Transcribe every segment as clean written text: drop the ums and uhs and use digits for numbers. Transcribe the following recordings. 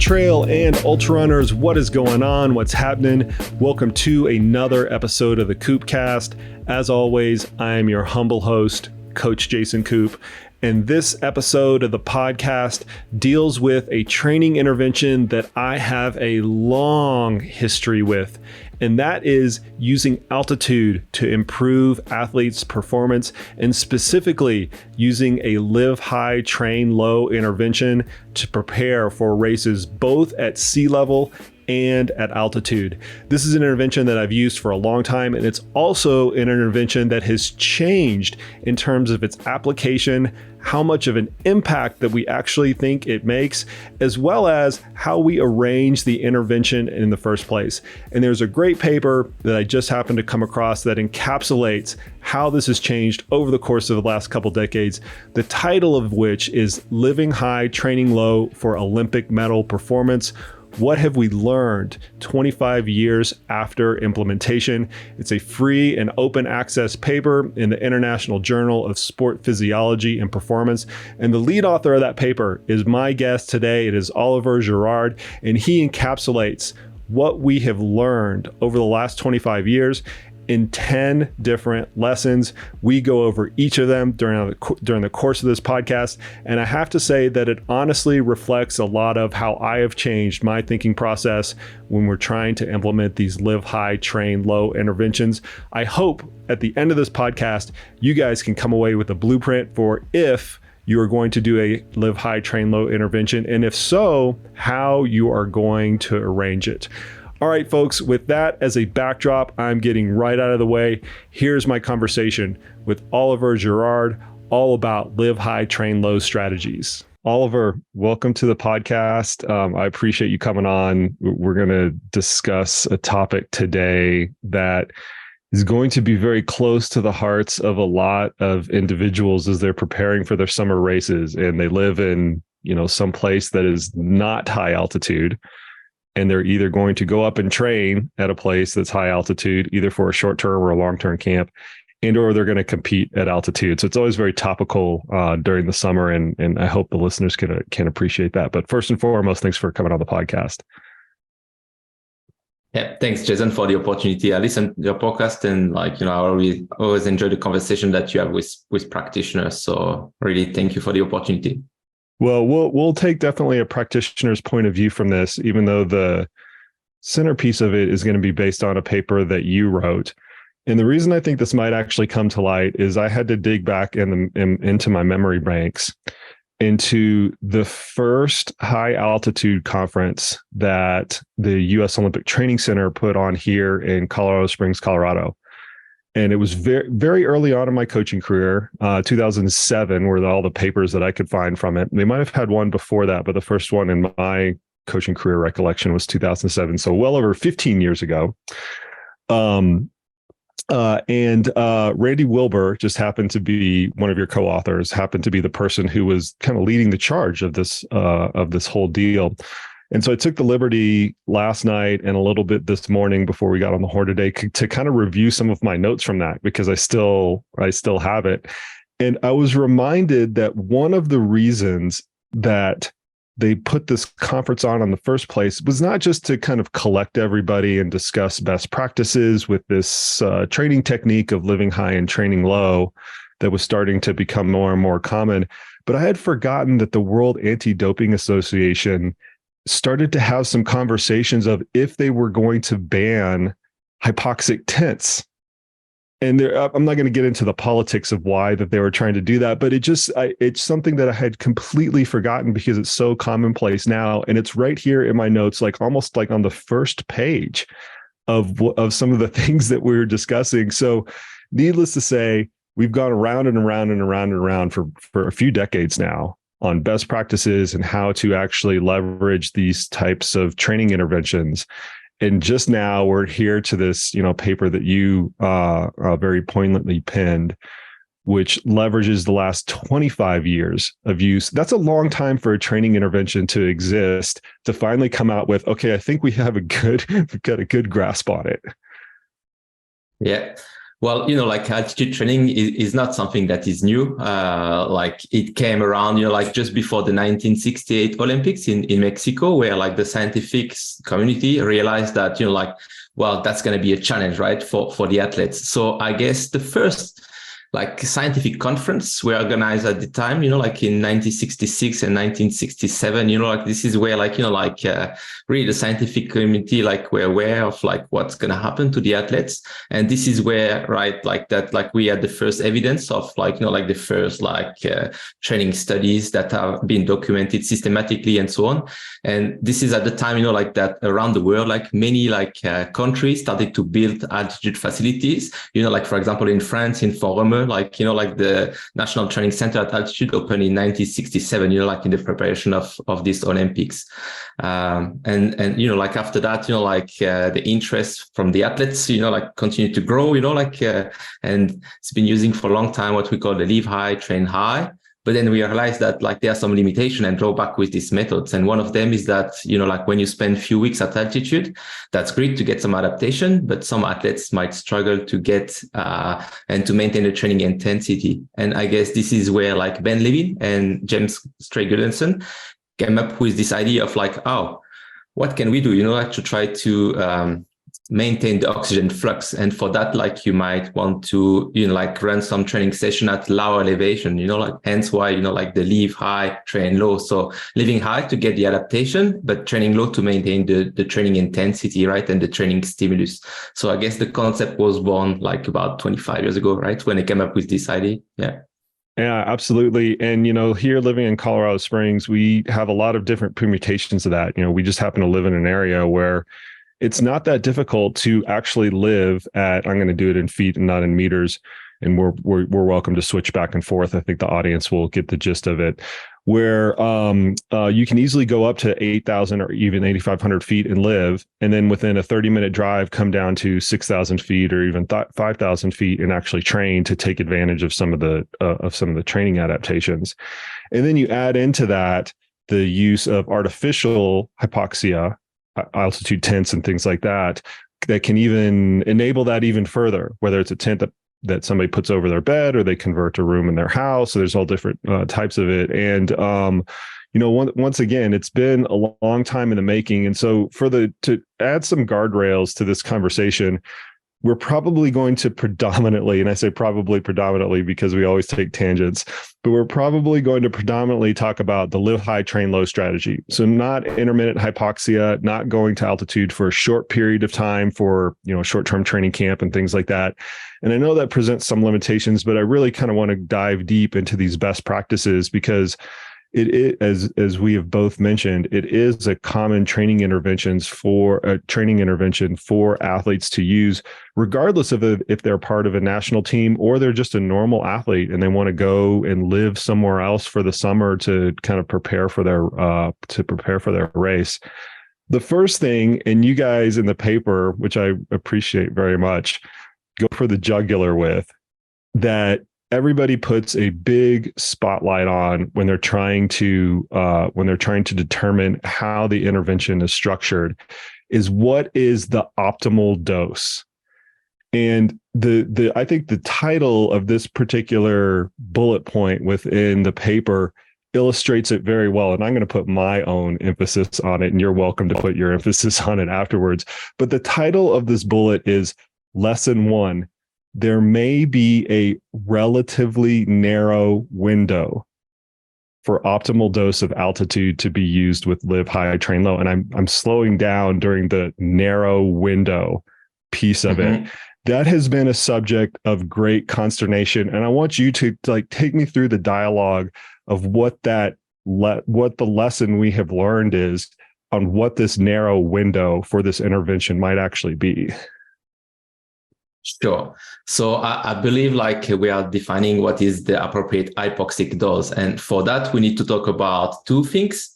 trail and ultra runners, what is going on? What's happening? Welcome to another episode of the KoopCast. As always, I am your humble host, Coach Jason Koop. And this episode of the podcast deals with a training intervention that I have a long history with, and that is using altitude to improve athletes' performance, and specifically using a live high, train low intervention to prepare for races both at sea level and at altitude. This is an intervention that I've used for a long time, and it's also an intervention that has changed in terms of its application, how much of an impact that we actually think it makes, as well as how we arrange the intervention in the first place. And there's a great paper that I just happened to come across that encapsulates how this has changed over the course of the last couple decades, the title of which is Living High, Training Low for Olympic Medal Performance. What have we learned 25 years after implementation? It's a free and open access paper in the International Journal of Sport Physiology and Performance. And the lead author of that paper is my guest today. It is Olivier Girard, and he encapsulates what we have learned over the last 25 years in 10 different lessons. We go over each of them during the course of this podcast. And I have to say that it honestly reflects a lot of how I have changed my thinking process when we're trying to implement these live high, train low interventions. I hope at the end of this podcast, you guys can come away with a blueprint for if you are going to do a live high, train low intervention. And if so, how you are going to arrange it. All right, folks, with that as a backdrop, I'm getting right out of the way. Here's my conversation with Olivier Girard, all about live high, train low strategies. Olivier, welcome to the podcast. I appreciate you coming on. We're going to discuss a topic today that is going to be very close to the hearts of a lot of individuals as they're preparing for their summer races, and they live in, some place that is not high altitude. And they're either going to go up and train at a place that's high altitude, either for a short-term or a long-term camp, or they're going to compete at altitude. So it's always very topical during the summer, and I hope the listeners can appreciate that. But first and foremost, thanks for coming on the podcast. Yeah, thanks, Jason, for the opportunity. I listen to your podcast, and I always enjoy the conversation that you have with practitioners. So really, thank you for the opportunity. Well, we'll take definitely a practitioner's point of view from this, even though the centerpiece of it is going to be based on a paper that you wrote. And the reason I think this might actually come to light is I had to dig back into my memory banks into the first high altitude conference that the U.S. Olympic Training Center put on here in Colorado Springs, Colorado. And it was very, very early on in my coaching career. 2007 were all the papers that I could find from it. They might have had one before that, but the first one in my coaching career recollection was 2007. So well over 15 years ago. And Randy Wilbur just happened to be one of your co-authors, happened to be the person who was kind of leading the charge of this whole deal. And so I took the liberty last night and a little bit this morning before we got on the horn today to kind of review some of my notes from that, because I still have it. And I was reminded that one of the reasons that they put this conference on in the first place was not just to kind of collect everybody and discuss best practices with this training technique of living high and training low that was starting to become more and more common, but I had forgotten that the World Anti-Doping Association started to have some conversations of if they were going to ban hypoxic tents. And I'm not going to get into the politics of why that they were trying to do that, but it's something that I had completely forgotten because it's so commonplace now. And it's right here in my notes, like almost like on the first page of some of the things that we were discussing. So needless to say, we've gone around and around and around and around for a few decades now on best practices and how to actually leverage these types of training interventions. And just now we're here to this, paper that you very poignantly penned, which leverages the last 25 years of use. That's a long time for a training intervention to exist, to finally come out with, okay, I think we've got a good grasp on it. Yeah. Well, like altitude training is not something that is new. Like it came around, like just before the 1968 Olympics in Mexico, where like the scientific community realized that, well, that's going to be a challenge, right, for the athletes. So I guess the first like scientific conference were organized at the time, like in 1966 and 1967, like this is where really the scientific community, like we're aware of like what's going to happen to the athletes. And this is where, right, like that, like we had the first evidence of like, like the first training studies that have been documented systematically and so on. And this is at the time, like that around the world, like many countries started to build altitude facilities, like for example, in France, in Forum, like the National Training Center at altitude opened in 1967, like in the preparation of this Olympics. And like after that, the interest from the athletes, continued to grow, and it's been using for a long time what we call the live high, train high. But then we realized that like there are some limitation and drawback with these methods. And one of them is that, like when you spend a few weeks at altitude, that's great to get some adaptation, but some athletes might struggle to get and to maintain the training intensity. And I guess this is where like Ben Levin and James Stray-Guldenson came up with this idea of like, oh, what can we do, to try to maintain the oxygen flux. And for that, like you might want to, run some training session at lower elevation, hence why, like the live high, train low. So living high to get the adaptation, but training low to maintain the training intensity, right? And the training stimulus. So I guess the concept was born like about 25 years ago, right? When they came up with this idea. Yeah. Yeah, absolutely. And, here living in Colorado Springs, we have a lot of different permutations of that. We just happen to live in an area where it's not that difficult to actually live at, I'm going to do it in feet and not in meters. And we're welcome to switch back and forth. I think the audience will get the gist of it, where you can easily go up to 8,000 or even 8,500 feet and live. And then within a 30-minute drive, come down to 6,000 feet or even 5,000 feet and actually train to take advantage of some of the training adaptations. And then you add into that the use of artificial hypoxia, altitude tents and things like that can even enable that even further, whether it's a tent that somebody puts over their bed or they convert a room in their house. So there's all different types of it. And, once again, it's been a long time in the making. And so to add some guardrails to this conversation, we're probably going to predominantly, and I say probably predominantly because we always take tangents, but we're probably going to predominantly talk about the live high, train low strategy. So not intermittent hypoxia, not going to altitude for a short period of time for, short-term training camp and things like that. And I know that presents some limitations, but I really kind of want to dive deep into these best practices because it as we have both mentioned, it is a common training intervention for athletes to use, regardless of if they're part of a national team or they're just a normal athlete and they want to go and live somewhere else for the summer to kind of prepare for their race. The first thing, and you guys in the paper, which I appreciate very much, go for the jugular with, that everybody puts a big spotlight on when they're trying to determine how the intervention is structured, is what is the optimal dose. And I think the title of this particular bullet point within the paper illustrates it very well. And I'm going to put my own emphasis on it, and you're welcome to put your emphasis on it afterwards. But the title of this bullet is Lesson 1. There may be a relatively narrow window for optimal dose of altitude to be used with live high, train low. And I'm slowing down during the narrow window piece of it. That has been a subject of great consternation. And I want you to take me through the dialogue of what the lesson we have learned is on what this narrow window for this intervention might actually be. Sure. So I believe we are defining what is the appropriate hypoxic dose. And for that, we need to talk about two things.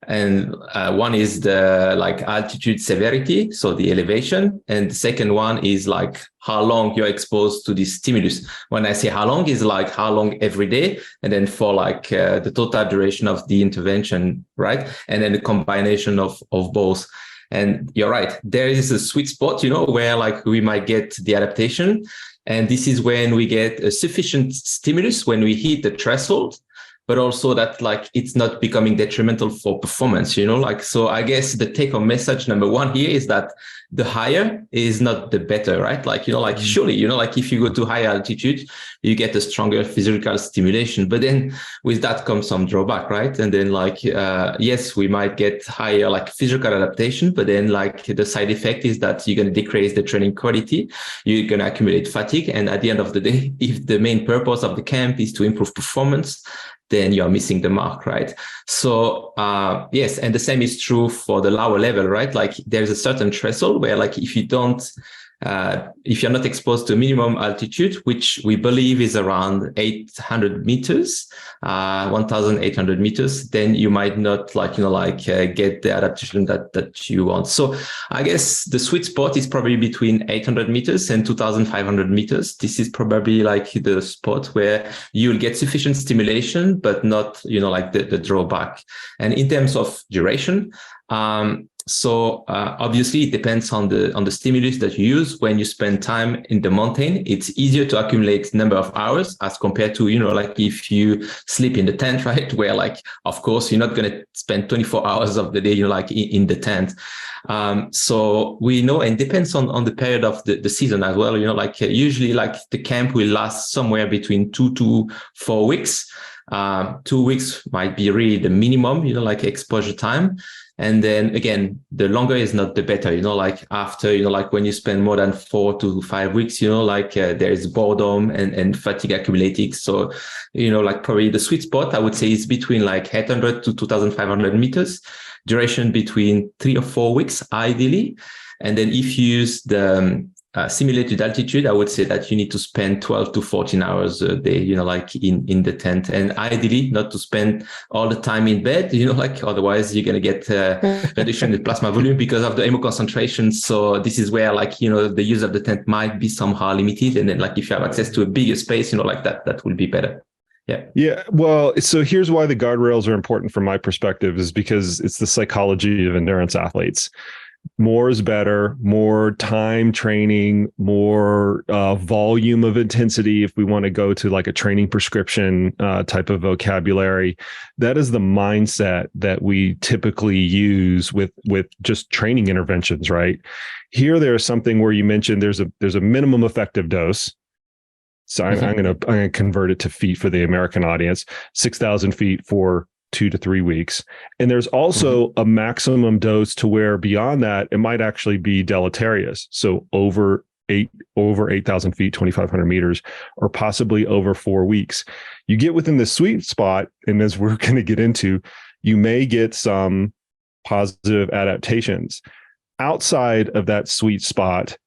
And one is the altitude severity, so the elevation. And the second one is how long you're exposed to this stimulus. When I say how long, is how long every day. And then for the total duration of the intervention, right? And then the combination of both. And you're right, there is a sweet spot, where we might get the adaptation. And this is when we get a sufficient stimulus when we hit the threshold, but also that like it's not becoming detrimental for performance, like, so I guess the take home message number one here is that the higher is not the better, right? Like, surely, like if you go to higher altitude, you get a stronger physiological stimulation, but then with that comes some drawback, right? And then like, yes, we might get higher like physical adaptation, but then like the side effect is that you're going to decrease the training quality, you're going to accumulate fatigue. And at the end of the day, if the main purpose of the camp is to improve performance, then you're missing the mark, right? So yes, and the same is true for the lower level, right? Like there's a certain threshold where like if you're not exposed to minimum altitude, which we believe is around 800 meters, 1,800 meters, then you might not get the adaptation that you want. So I guess the sweet spot is probably between 800 meters and 2,500 meters. This is probably like the spot where you'll get sufficient stimulation, but not, the drawback. And in terms of duration, so obviously it depends on the stimulus that you use. When you spend time in the mountain, it's easier to accumulate number of hours as compared to, like if you sleep in the tent, right? Where like, of course, you're not going to spend 24 hours of the day, in the tent. So we know, and depends on the period of the season as well, usually like the camp will last somewhere between 2 to 4 weeks. 2 weeks might be really the minimum, like exposure time. And then again, the longer is not the better, like after, like when you spend more than 4 to 5 weeks, there is boredom and fatigue accumulating. So, like probably the sweet spot, I would say, is between like 800 to 2,500 meters, duration between 3 or 4 weeks, ideally. And then if you use the simulated altitude, I would say that you need to spend 12 to 14 hours a day, like in the tent, and ideally not to spend all the time in bed, otherwise you're going to get reduction in plasma volume because of the hemo concentration. So this is where the use of the tent might be somehow limited. And then like if you have access to a bigger space, that will be better. Yeah. Yeah. Well, so here's why the guardrails are important from my perspective, is because it's the psychology of endurance athletes. More is better, more time training, more volume of intensity. If we want to go to like a training prescription type of vocabulary, that is the mindset that we typically use with just training interventions, right? Here, there's something where you mentioned there's a minimum effective dose. So I'm going to convert it to feet for the American audience, 6,000 feet for 2 to 3 weeks. And there's also a maximum dose to where beyond that, it might actually be deleterious. So over 8,000 feet, 2,500 meters, or possibly over 4 weeks. You get within the sweet spot, and as we're going to get into, you may get some positive adaptations. Outside of that sweet spot,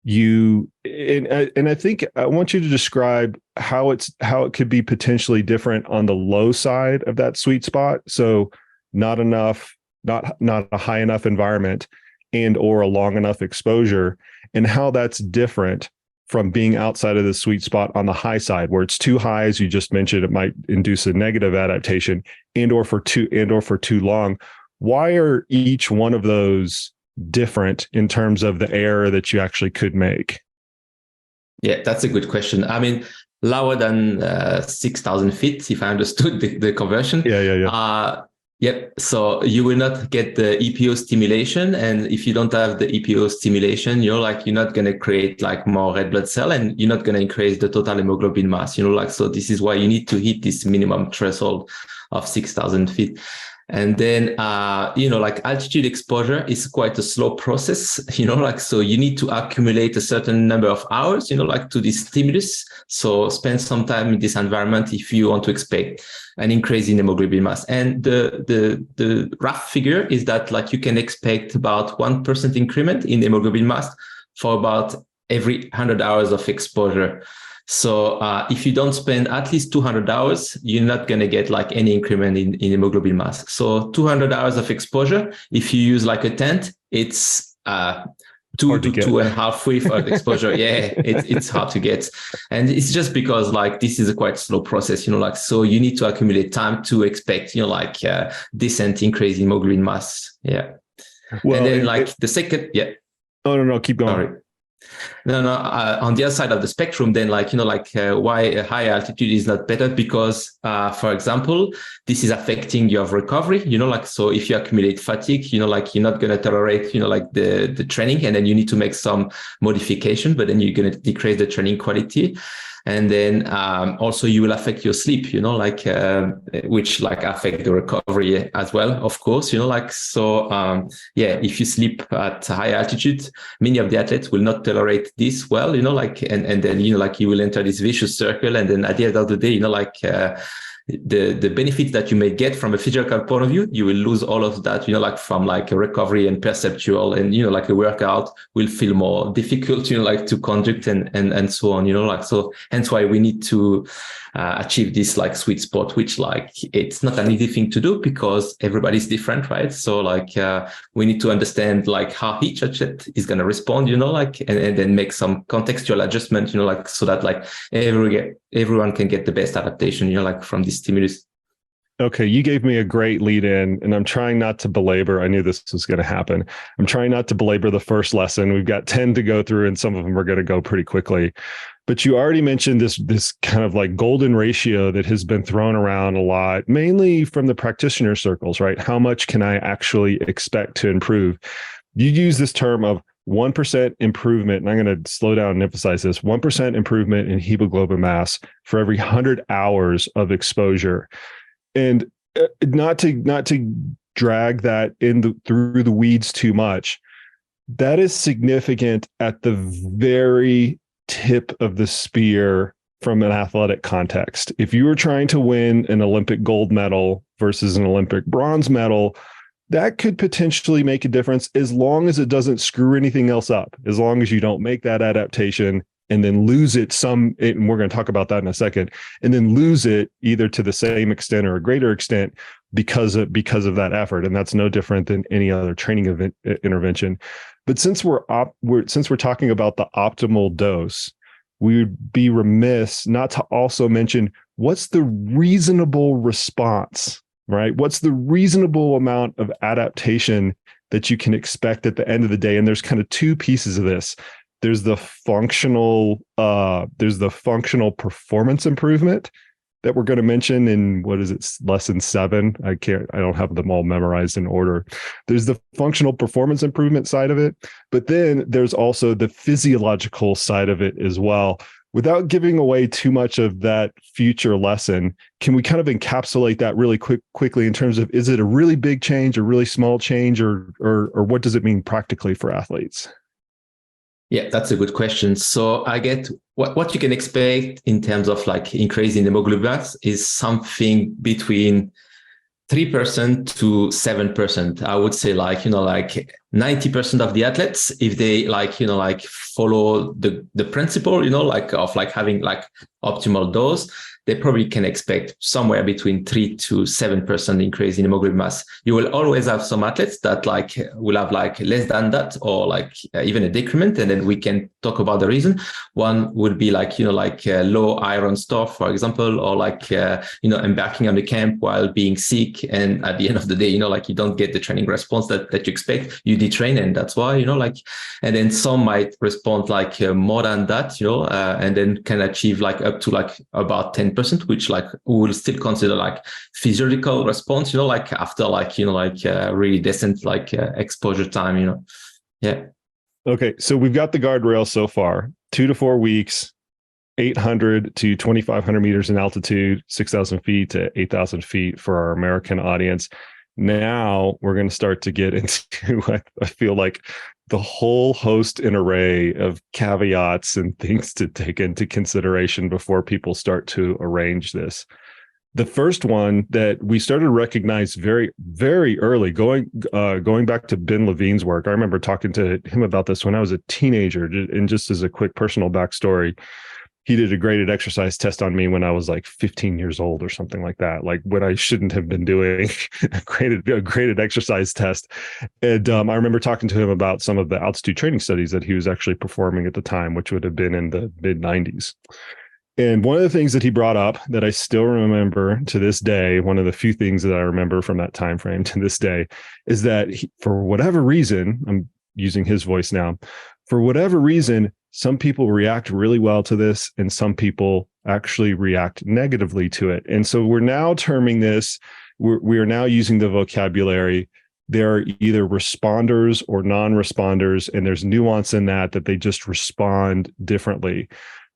and I think I want you to describe how it could be potentially different on the low side of that sweet spot. So not a high enough environment and or a long enough exposure, and how that's different from being outside of the sweet spot on the high side, where it's too high, as you just mentioned, it might induce a negative adaptation, and or for too long. Why are each one of those different in terms of the error that you actually could make? Yeah, that's a good question. I mean, lower than 6,000 feet, if I understood the conversion. Yeah. Yep. So you will not get the EPO stimulation, and if you don't have the EPO stimulation, you're not going to create like more red blood cell, and you're not going to increase the total hemoglobin mass. So this is why you need to hit this minimum threshold of 6,000 feet. And then, altitude exposure is quite a slow process, so you need to accumulate a certain number of hours, to this stimulus. So spend some time in this environment if you want to expect an increase in hemoglobin mass. And the rough figure is that you can expect about 1% increment in hemoglobin mass for about every 100 hours of exposure. So if you don't spend at least 200 hours, you're not going to get any increment in hemoglobin mass. So 200 hours of exposure, if you use a tent, it's 2 to 2.5 weeks of exposure. Yeah, it's hard to get. And it's just because this is a quite slow process, so you need to accumulate time to expect, decent increase in hemoglobin mass. Yeah. Well, and then the second, yeah. Oh, no, keep going. Sorry. No, no. On the other side of the spectrum, then, why a high altitude is not better? Because, for example, this is affecting your recovery. So if you accumulate fatigue, you're not going to tolerate, the training, and then you need to make some modification, but then you're going to decrease the training quality. And then also you will affect your sleep, which affect the recovery as well, of course, if you sleep at high altitude, many of the athletes will not tolerate this well, and then, you will enter this vicious circle. And then at the end of the day, the benefits that you may get from a physiological point of view, you will lose all of that, from a recovery and perceptual, and, a workout will feel more difficult, to conduct and so on, so hence why we need to achieve this sweet spot, which it's not an easy thing to do because everybody's different, right? So we need to understand how each athlete is going to respond, and then make some contextual adjustment, so that everyone can get the best adaptation, from this stimulus. Okay, you gave me a great lead in, and I'm trying not to belabor. I knew this was going to happen. I'm trying not to belabor the first lesson. We've got 10 to go through, and some of them are going to go pretty quickly. But you already mentioned this kind of golden ratio that has been thrown around a lot, mainly from the practitioner circles, right? How much can I actually expect to improve? You use this term of 1% improvement, and I'm going to slow down and emphasize this: 1% improvement in hemoglobin mass for every 100 hours of exposure. And not to drag that through the weeds too much, that is significant at the very tip of the spear from an athletic context. If you were trying to win an Olympic gold medal versus an Olympic bronze medal, that could potentially make a difference as long as it doesn't screw anything else up, as long as you don't make that adaptation and then lose it and we're going to talk about that in a second, and then lose it either to the same extent or a greater extent because of that effort. And that's no different than any other training intervention. But since we're talking about the optimal dose, we would be remiss not to also mention what's the reasonable response, right? What's the reasonable amount of adaptation that you can expect at the end of the day? And there's kind of two pieces of this. There's the functional performance improvement that we're going to mention in, lesson 7. I don't have them all memorized in order. There's the functional performance improvement side of it, but then there's also the physiological side of it as well. Without giving away too much of that future lesson, can we kind of encapsulate that really quickly in terms of, is it a really big change, a really small change, or what does it mean practically for athletes? Yeah, that's a good question. So I get what you can expect in terms of increase in hemoglobin mass is something between 3% to 7%. I would say 90% of the athletes, if they follow the principle, of having optimal dose, they probably can expect somewhere between 3 to 7% increase in hemoglobin mass. You will always have some athletes that will have less than that, or even a decrement, and then we can talk about the reason. One would be low iron store, for example, or embarking on the camp while being sick, and at the end of the day, you don't get the training response that you expect. You detrain, and that's why, and then some might respond more than that, and then can achieve up to about 10%, which we will still consider physiological response, after really decent exposure time, Yeah. Okay, so we've got the guardrail so far: 2 to 4 weeks, 800 to 2,500 meters in altitude, 6,000 feet to 8,000 feet for our American audience. Now we're going to start to get into, I feel like, the whole host and array of caveats and things to take into consideration before people start to arrange this. The first one that we started to recognize very, very early, going back to Ben Levine's work. I remember talking to him about this when I was a teenager, and just as a quick personal backstory, he did a graded exercise test on me when I was 15 years old or something like that, when I shouldn't have been doing a graded exercise test. And I remember talking to him about some of the altitude training studies that he was actually performing at the time, which would have been in the mid 90s. And one of the things that he brought up that I still remember to this day, one of the few things that I remember from that time frame to this day, is that for whatever reason, I'm using his voice now, For whatever reason, some people react really well to this and some people actually react negatively to it. And so we're now terming this, we are now using the vocabulary. There are either responders or non-responders, and there's nuance in that they just respond differently.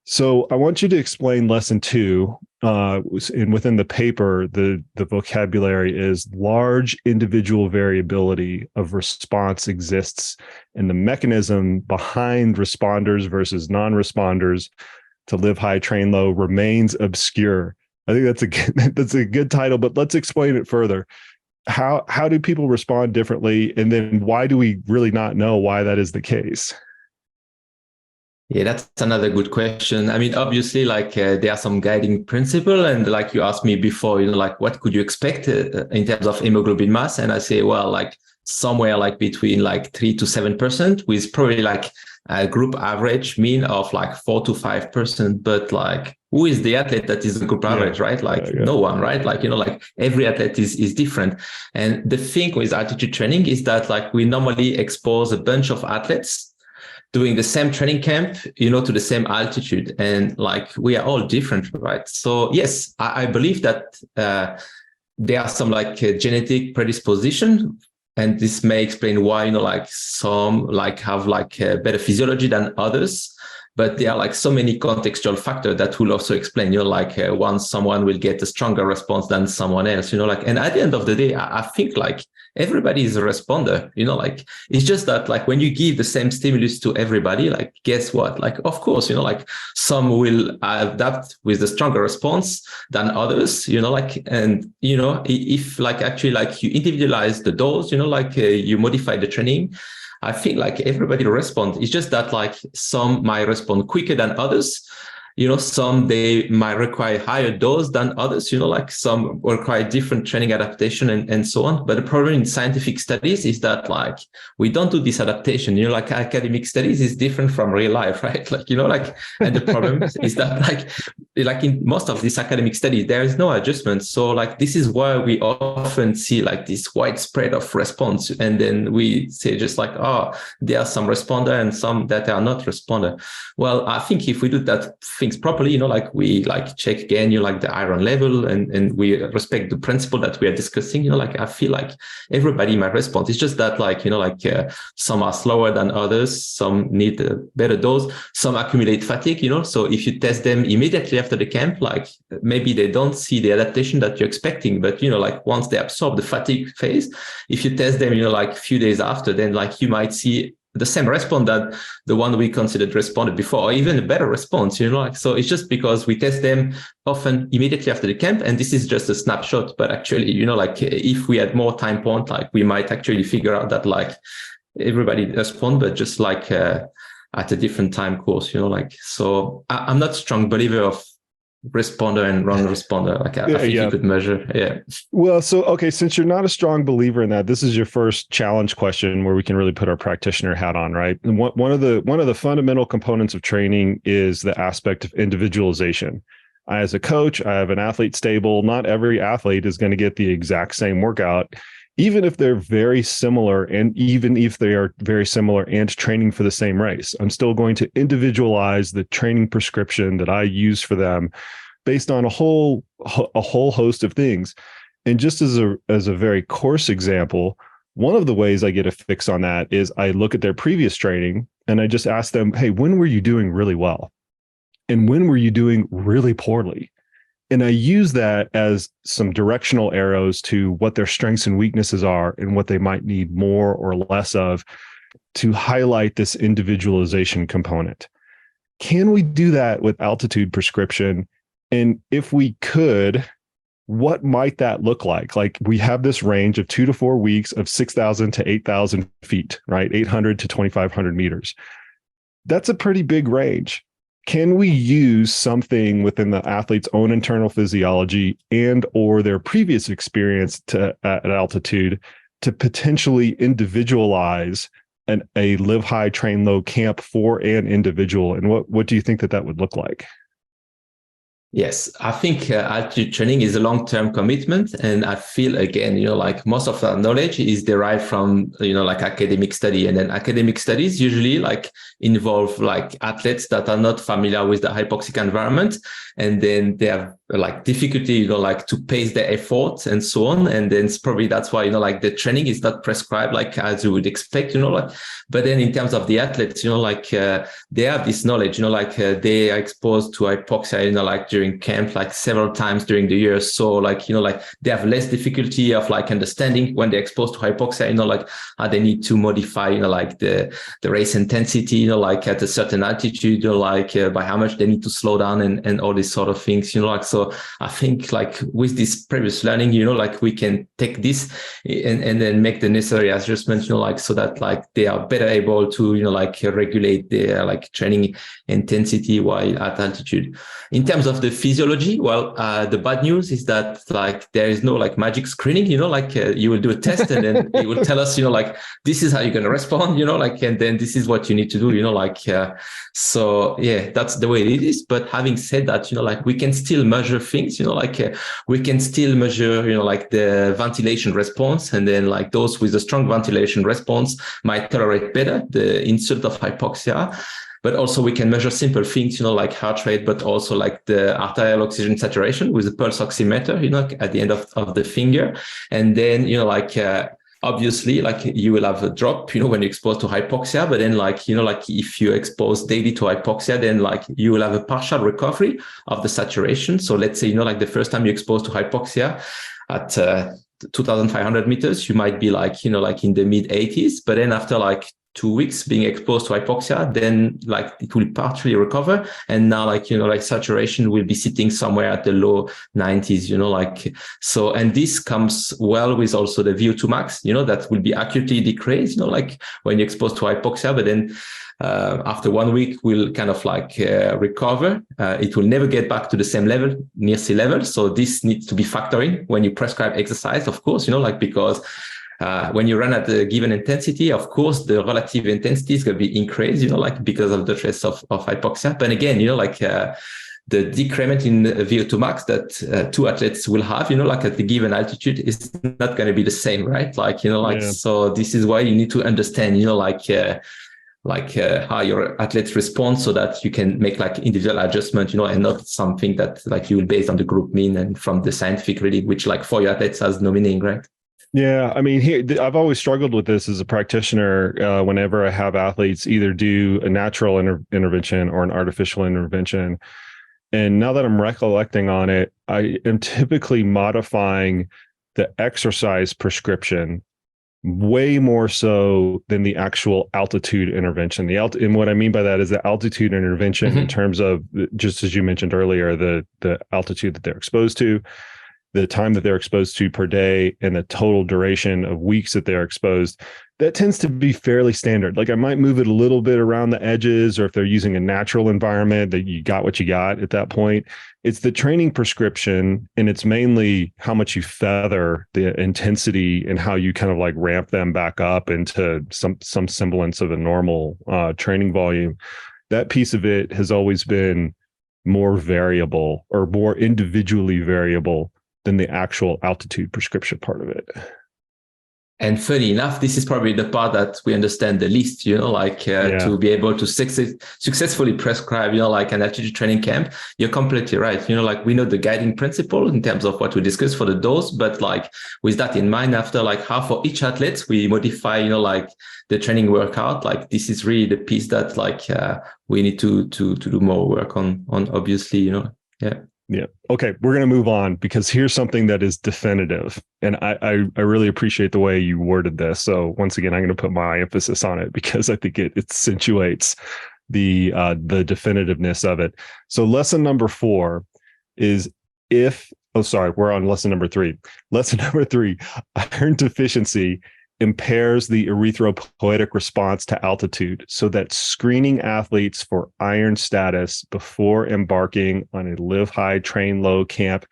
So I want you to explain lesson 2. And within the paper, the vocabulary is large individual variability of response exists, and the mechanism behind responders versus non-responders to live high, train low remains obscure. I think that's a good title, but let's explain it further. How do people respond differently, and then why do we really not know why that is the case? Yeah, that's another good question. I mean, obviously, like there are some guiding principle, and like you asked me before, like what could you expect in terms of hemoglobin mass? And I say, well, like somewhere like between like 3 to 7%, with probably like a group average mean of like 4 to 5%. But like, who is the athlete that is the group average, right? Like no one, right? Like, like every athlete is different. And the thing with altitude training is that like we normally expose a bunch of athletes doing the same training camp, to the same altitude. And like, we are all different, right? So yes, I believe that there are some like genetic predisposition, and this may explain why, like some like have like better physiology than others. But there are like so many contextual factors that will also explain, like once someone will get a stronger response than someone else, like, and at the end of the day, I think like everybody is a responder, like it's just that like when you give the same stimulus to everybody, like guess what? Like, of course, like some will adapt with the stronger response than others, like, and, if like actually like you individualize the dose, like you modify the training, I think like everybody respond. It's just that like some might respond quicker than others. Some they might require higher dose than others, like some require different training adaptation and so on. But the problem in scientific studies is that like we don't do this adaptation, like academic studies is different from real life, right? Like, and the problem is that like in most of these academic studies, there is no adjustment. So like, this is why we often see like this widespread of response. And then we say just like, oh, there are some responder and some that are not responder. Well, I think if we do that things properly, like we like check again, like the iron level and we respect the principle that we are discussing, like I feel like everybody might respond. It's just that like, some are slower than others, some need a better dose, some accumulate fatigue, so if you test them immediately after the camp, like maybe they don't see the adaptation that you're expecting, but like once they absorb the fatigue phase, if you test them, like a few days after, then like you might see the same response that the one we considered responded before, or even a better response, like, so it's just because we test them often immediately after the camp, and this is just a snapshot, but actually, like if we had more time point, like we might actually figure out that like everybody respond, but just like at a different time course, like, so I'm not a strong believer of responder and non-responder. Like I think you could measure. Yeah. Well, so, okay, since you're not a strong believer in that, this is your first challenge question where we can really put our practitioner hat on, right? And one of the fundamental components of training is the aspect of individualization. As a coach, I have an athlete stable. Not every athlete is going to get the exact same workout, even if they're very similar, and even if they are very similar and training for the same race. I'm still going to individualize the training prescription that I use for them based on a whole host of things. And just as a very coarse example, one of the ways I get a fix on that is I look at their previous training and I just ask them, hey, when were you doing really well? And when were you doing really poorly? And I use that as some directional arrows to what their strengths and weaknesses are and what they might need more or less of to highlight this individualization component. Can we do that with altitude prescription? And if we could, what might that look like? Like we have this range of 2 to 4 weeks of 6,000 to 8,000 feet, right? 800 to 2,500 meters. That's a pretty big range. Can we use something within the athlete's own internal physiology and or their previous experience at altitude to potentially individualize a live high, train low camp for an individual? And what do you think that would look like? Yes, I think altitude training is a long-term commitment. And I feel, again, like most of our knowledge is derived from, like academic study. And then academic studies usually like involve like athletes that are not familiar with the hypoxic environment. And then they have like difficulty, like to pace their effort and so on. And then it's probably that's why, like the training is not prescribed like as you would expect, like, but then in terms of the athletes, like they have this knowledge, like they are exposed to hypoxia, like during camp, like several times during the year. So like, like they have less difficulty of like understanding when they're exposed to hypoxia, like how they need to modify, like the race intensity, like at a certain altitude, like by how much they need to slow down and all these sort of things, like, so I think like with this previous learning, like we can take this and then make the necessary adjustments, like so that like they are better able to, like regulate their like training intensity while at altitude. In terms of the physiology, well, the bad news is that like there is no like magic screening, like you will do a test and then it will tell us, like this is how you're going to respond, like, and then this is what you need to do, like, so yeah, that's the way it is. But having said that, like we can still measure things, like we can still measure, like the ventilation response, and then like those with a strong ventilation response might tolerate better the insult of hypoxia. But also we can measure simple things, like heart rate, but also like the arterial oxygen saturation with a pulse oximeter, at the end of the finger. And then, like, obviously, like you will have a drop, when you're exposed to hypoxia, but then like, like if you expose daily to hypoxia, then like you will have a partial recovery of the saturation. So let's say, like the first time you're exposed to hypoxia at 2,500 meters, you might be like, like in the mid 80s, but then after like 2 weeks being exposed to hypoxia, then like it will partially recover. And now like, like saturation will be sitting somewhere at the low 90s, like, so, and this comes well with also the VO2 max, that will be acutely decreased, like when you're exposed to hypoxia, but then after 1 week will kind of like recover. It will never get back to the same level, near sea level. So this needs to be factored in when you prescribe exercise, of course, like, because when you run at a given intensity, of course, the relative intensity is going to be increased, like because of the stress of hypoxia. But again, like the decrement in VO2 max that two athletes will have, like at the given altitude is not going to be the same, right? Like, like, yeah. So this is why you need to understand, like how your athletes respond so that you can make like individual adjustment, and not something that like you will base on the group mean and from the scientific reading, which like for your athletes has no meaning, right? Yeah, I mean, here I've always struggled with this as a practitioner. Whenever I have athletes either do a natural intervention or an artificial intervention, and now that I'm recollecting on it, I am typically modifying the exercise prescription way more so than the actual altitude intervention. And what I mean by that is the altitude intervention in terms of, just as you mentioned earlier, the altitude that they're exposed to, the time that they're exposed to per day, and the total duration of weeks that they're exposed, that tends to be fairly standard. Like I might move it a little bit around the edges, or if they're using a natural environment, that you got what you got at that point. It's the training prescription, and it's mainly how much you feather the intensity and how you kind of like ramp them back up into some semblance of a normal training volume. That piece of it has always been more variable or more individually variable than the actual altitude prescription part of it. And funny enough, this is probably the part that we understand the least, to be able to successfully prescribe, like an altitude training camp. You're completely right. Like we know the guiding principle in terms of what we discuss for the dose, but like with that in mind, after like how for each athlete, we modify, like the training workout, like this is really the piece that like we need to do more work on obviously, yeah. Yeah. Okay. We're going to move on because here's something that is definitive. And I really appreciate the way you worded this. So once again, I'm going to put my emphasis on it because I think it accentuates the definitiveness of it. So lesson number 4 is we're on lesson number 3. Lesson number 3, iron deficiency impairs the erythropoietic response to altitude, so that screening athletes for iron status before embarking on a live high, train low camp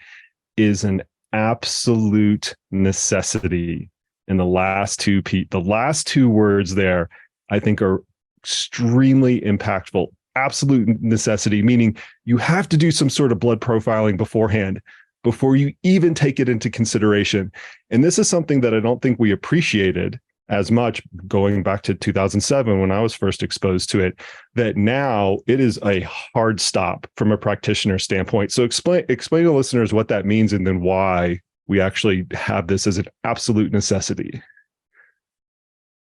is an absolute necessity. And the last two words there, I think, are extremely impactful. absolute necessity, meaning you have to do some sort of blood profiling beforehand before you even take it into consideration. And this is something that I don't think we appreciated as much going back to 2007 when I was first exposed to it, that now it is a hard stop from a practitioner standpoint. So explain to listeners what that means and then why we actually have this as an absolute necessity.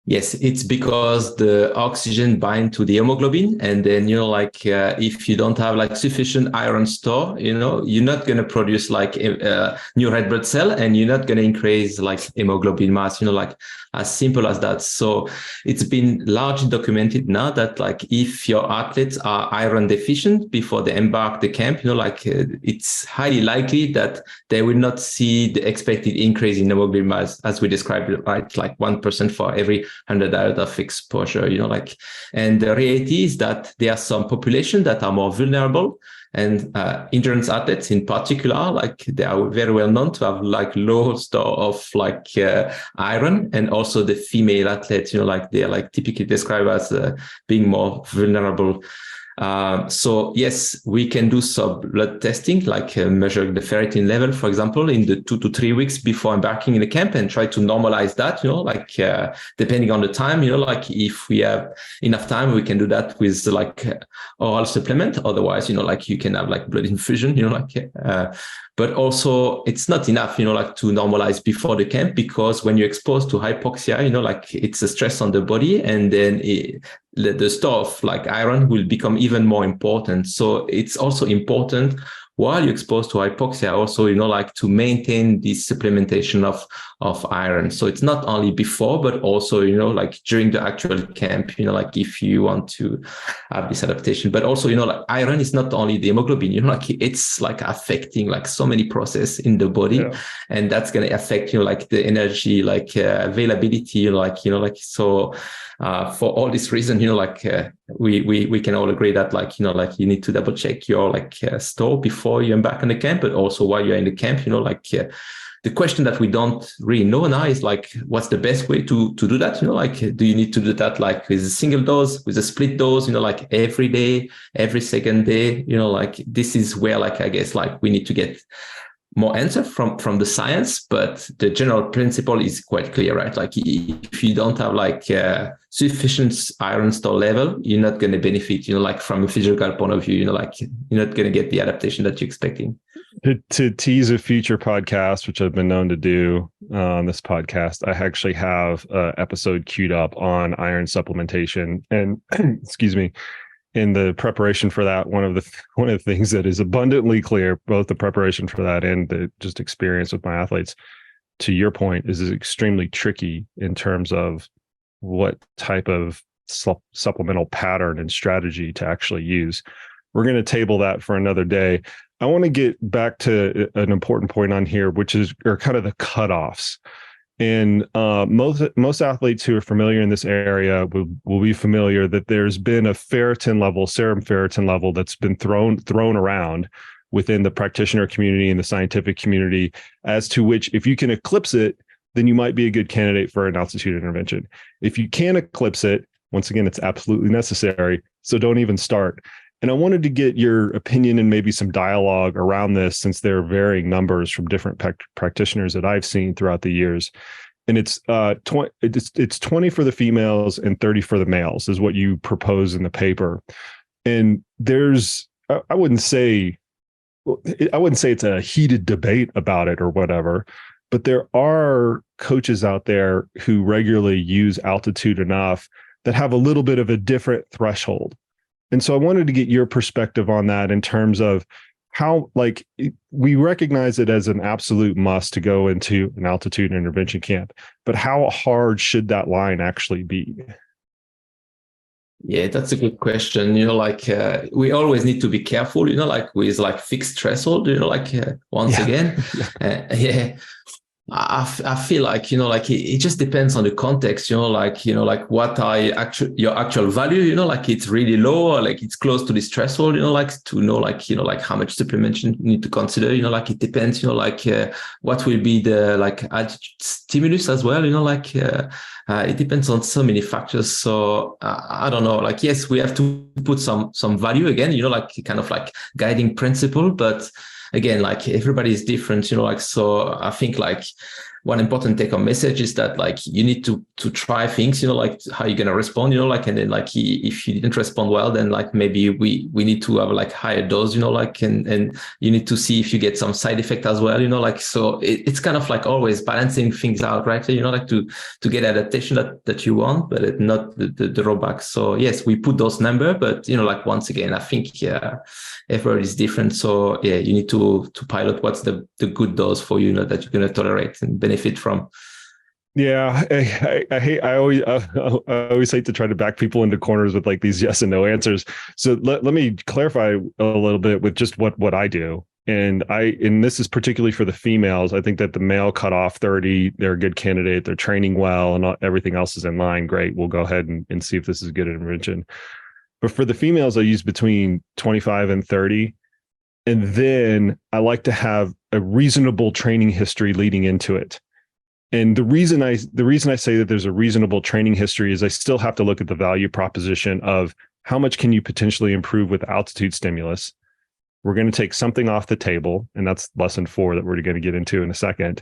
Yes, it's because the oxygen binds to the hemoglobin, and then if you don't have like sufficient iron store, you're not going to produce like a new red blood cell, and you're not going to increase like hemoglobin mass. As simple as that. So it's been largely documented now that like if your athletes are iron deficient before they embark the camp, it's highly likely that they will not see the expected increase in hemoglobin mass as we described it, right? Like 1% for every 100 hours of exposure, and the reality is that there are some populations that are more vulnerable, and endurance athletes in particular, like they are very well known to have like low store of like iron, and also the female athletes, they are like typically described as being more vulnerable. So yes, we can do some blood testing, like measuring the ferritin level, for example, in the 2 to 3 weeks before embarking in the camp, and try to normalize that, depending on the time, if we have enough time, we can do that with like oral supplement. Otherwise, you can have like blood infusion, but also it's not enough, to normalize before the camp, because when you're exposed to hypoxia, it's a stress on the body, and then the store of like iron will become even more important. So it's also important while you're exposed to hypoxia, also, to maintain this supplementation of iron. So it's not only before, but also, during the actual camp, if you want to have this adaptation. But also, iron is not only the hemoglobin, it's like affecting like so many processes in the body. Yeah. And that's going to affect, the energy, availability, so for all this reason, we can all agree that you need to double check your store before you embark on the camp, but also while you're in the camp, the question that we don't really know now is what's the best way to do that? Do you need to do that with a single dose, with a split dose, every day, every second day, this is where I guess we need to get more answer from the science, but the general principle is quite clear, right? If you don't have sufficient iron store level, you're not going to benefit, from a physiological point of view, you're not going to get the adaptation that you're expecting. To tease a future podcast, which I've been known to do on this podcast, I actually have an episode queued up on iron supplementation, and excuse me, in the preparation for that, one of the things that is abundantly clear, both the preparation for that and the just experience with my athletes, to your point, is extremely tricky in terms of what type of supplemental pattern and strategy to actually use. We're going to table that for another day. I want to get back to an important point on here, which are kind of the cutoffs. And most athletes who are familiar in this area will be familiar that there's been a ferritin level, serum ferritin level, that's been thrown around within the practitioner community and the scientific community, as to which, if you can eclipse it, then you might be a good candidate for an altitude intervention. If you can't eclipse it, once again, it's absolutely necessary, so don't even start. And I wanted to get your opinion and maybe some dialogue around this, since there are varying numbers from different practitioners that I've seen throughout the years. And it's 20 for the females and 30 for the males is what you propose in the paper. And there's, I wouldn't say it's a heated debate about it or whatever, but there are coaches out there who regularly use altitude enough that have a little bit of a different threshold. And so I wanted to get your perspective on that, in terms of how, we recognize it as an absolute must to go into an altitude intervention camp, but how hard should that line actually be? Yeah, that's a good question. We always need to be careful, with fixed threshold, once again. Yeah. I feel it just depends on the context, what are your actual value, it's really low, or it's close to this threshold, to know, how much supplementation you need to consider, it depends, what will be the altitude stimulus as well, It depends on so many factors. So I don't know, like, yes, we have to put some value again, like kind of like guiding principle, but again, like everybody is different, like, so I think like one important take home message is that like you need to try things, like how you're going to respond, like, and then like if you didn't respond well, then like maybe we need to have like higher dose, like, and you need to see if you get some side effect as well, like, so it's kind of like always balancing things out, right? Like to get adaptation that you want, but not the drawbacks. So yes, we put those number, but like once again, I think everybody is different. So yeah, you need to pilot what's the good dose for you, that you're going to tolerate and benefit from. Yeah, I always hate to try to back people into corners with like these yes and no answers. So let me clarify a little bit with just what I do. And this is particularly for the females. I think that the male cutoff 30, they're a good candidate. They're training well and everything else is in line. Great. We'll go ahead and see if this is a good intervention. But for the females, I use between 25 and 30. And then I like to have a reasonable training history leading into it. And the reason I say that there's a reasonable training history is I still have to look at the value proposition of how much can you potentially improve with altitude stimulus. We're going to take something off the table, and that's lesson 4 that we're going to get into in a second.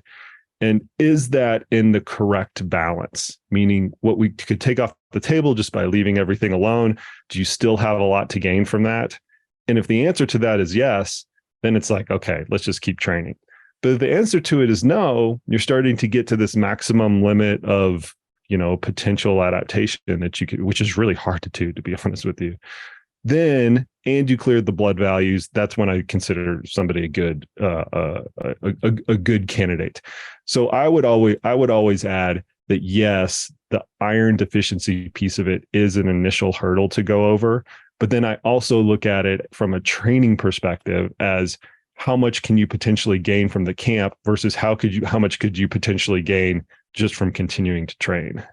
And is that in the correct balance? Meaning what we could take off the table just by leaving everything alone, do you still have a lot to gain from that? And if the answer to that is yes, then it's like, okay, let's just keep training. But if the answer to it is no, you're starting to get to this maximum limit of, potential adaptation that you could, which is really hard to do, to be honest with you. Then, and you cleared the blood values, that's when I consider somebody a good candidate. So I would always add that yes, the iron deficiency piece of it is an initial hurdle to go over. But then I also look at it from a training perspective as how much can you potentially gain from the camp versus how much could you potentially gain just from continuing to train.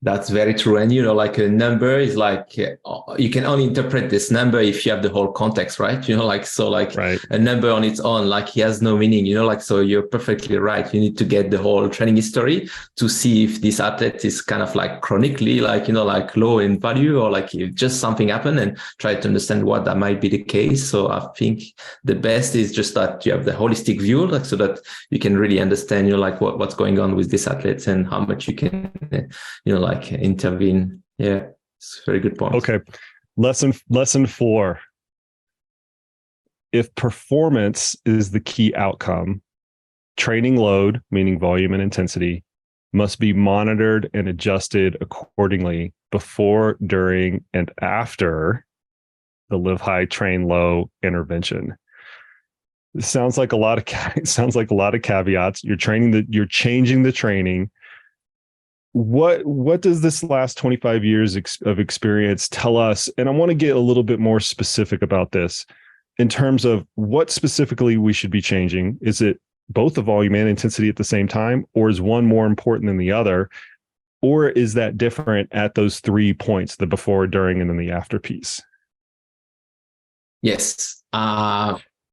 That's very true. And, like a number is like, you can only interpret this number if you have the whole context, right? Right. A number on its own, like it has no meaning, so you're perfectly right. You need to get the whole training history to see if this athlete is kind of like chronically, like, like low in value, or like if just something happened, and try to understand what that might be the case. So I think the best is just that you have the holistic view, like, so that you can really understand, like what's going on with this athlete and how much you can, intervene. Yeah, it's a very good point. Okay. Lesson 4. If performance is the key outcome, training load, meaning volume and intensity, must be monitored and adjusted accordingly before, during, and after the live high, train low intervention. It sounds like a lot of caveats. You're changing the training. What does this last 25 years of experience tell us? And I want to get a little bit more specific about this in terms of what specifically we should be changing. Is it both the volume and intensity at the same time, or is one more important than the other? Or is that different at those 3 points, the before, during, and then the after piece? Yes.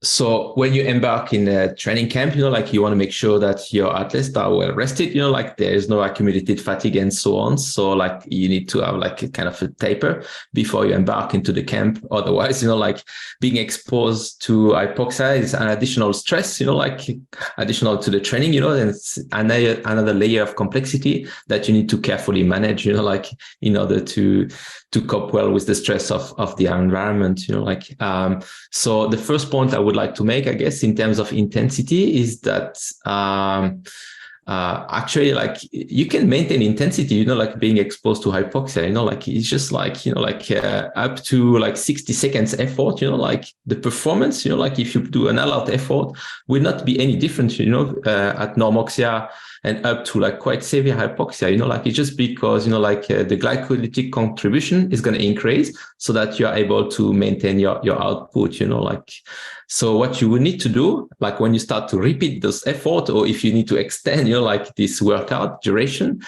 So when you embark in a training camp, like you want to make sure that your athletes are well rested, like there is no accumulated fatigue and so on. So like you need to have like a kind of a taper before you embark into the camp. Otherwise, like being exposed to hypoxia is an additional stress, like additional to the training, and it's another layer of complexity that you need to carefully manage, like in order to cope well with the stress of the environment, so the first point I would like to make, I guess, in terms of intensity is that actually, like you can maintain intensity, like being exposed to hypoxia, like it's just like, up to like 60 seconds effort, like the performance, like if you do an all-out effort will not be any different, at normoxia and up to like quite severe hypoxia, like it's just because, the glycolytic contribution is going to increase so that you're able to maintain your output, so what you will need to do, like when you start to repeat those effort, or if you need to extend, like this workout duration,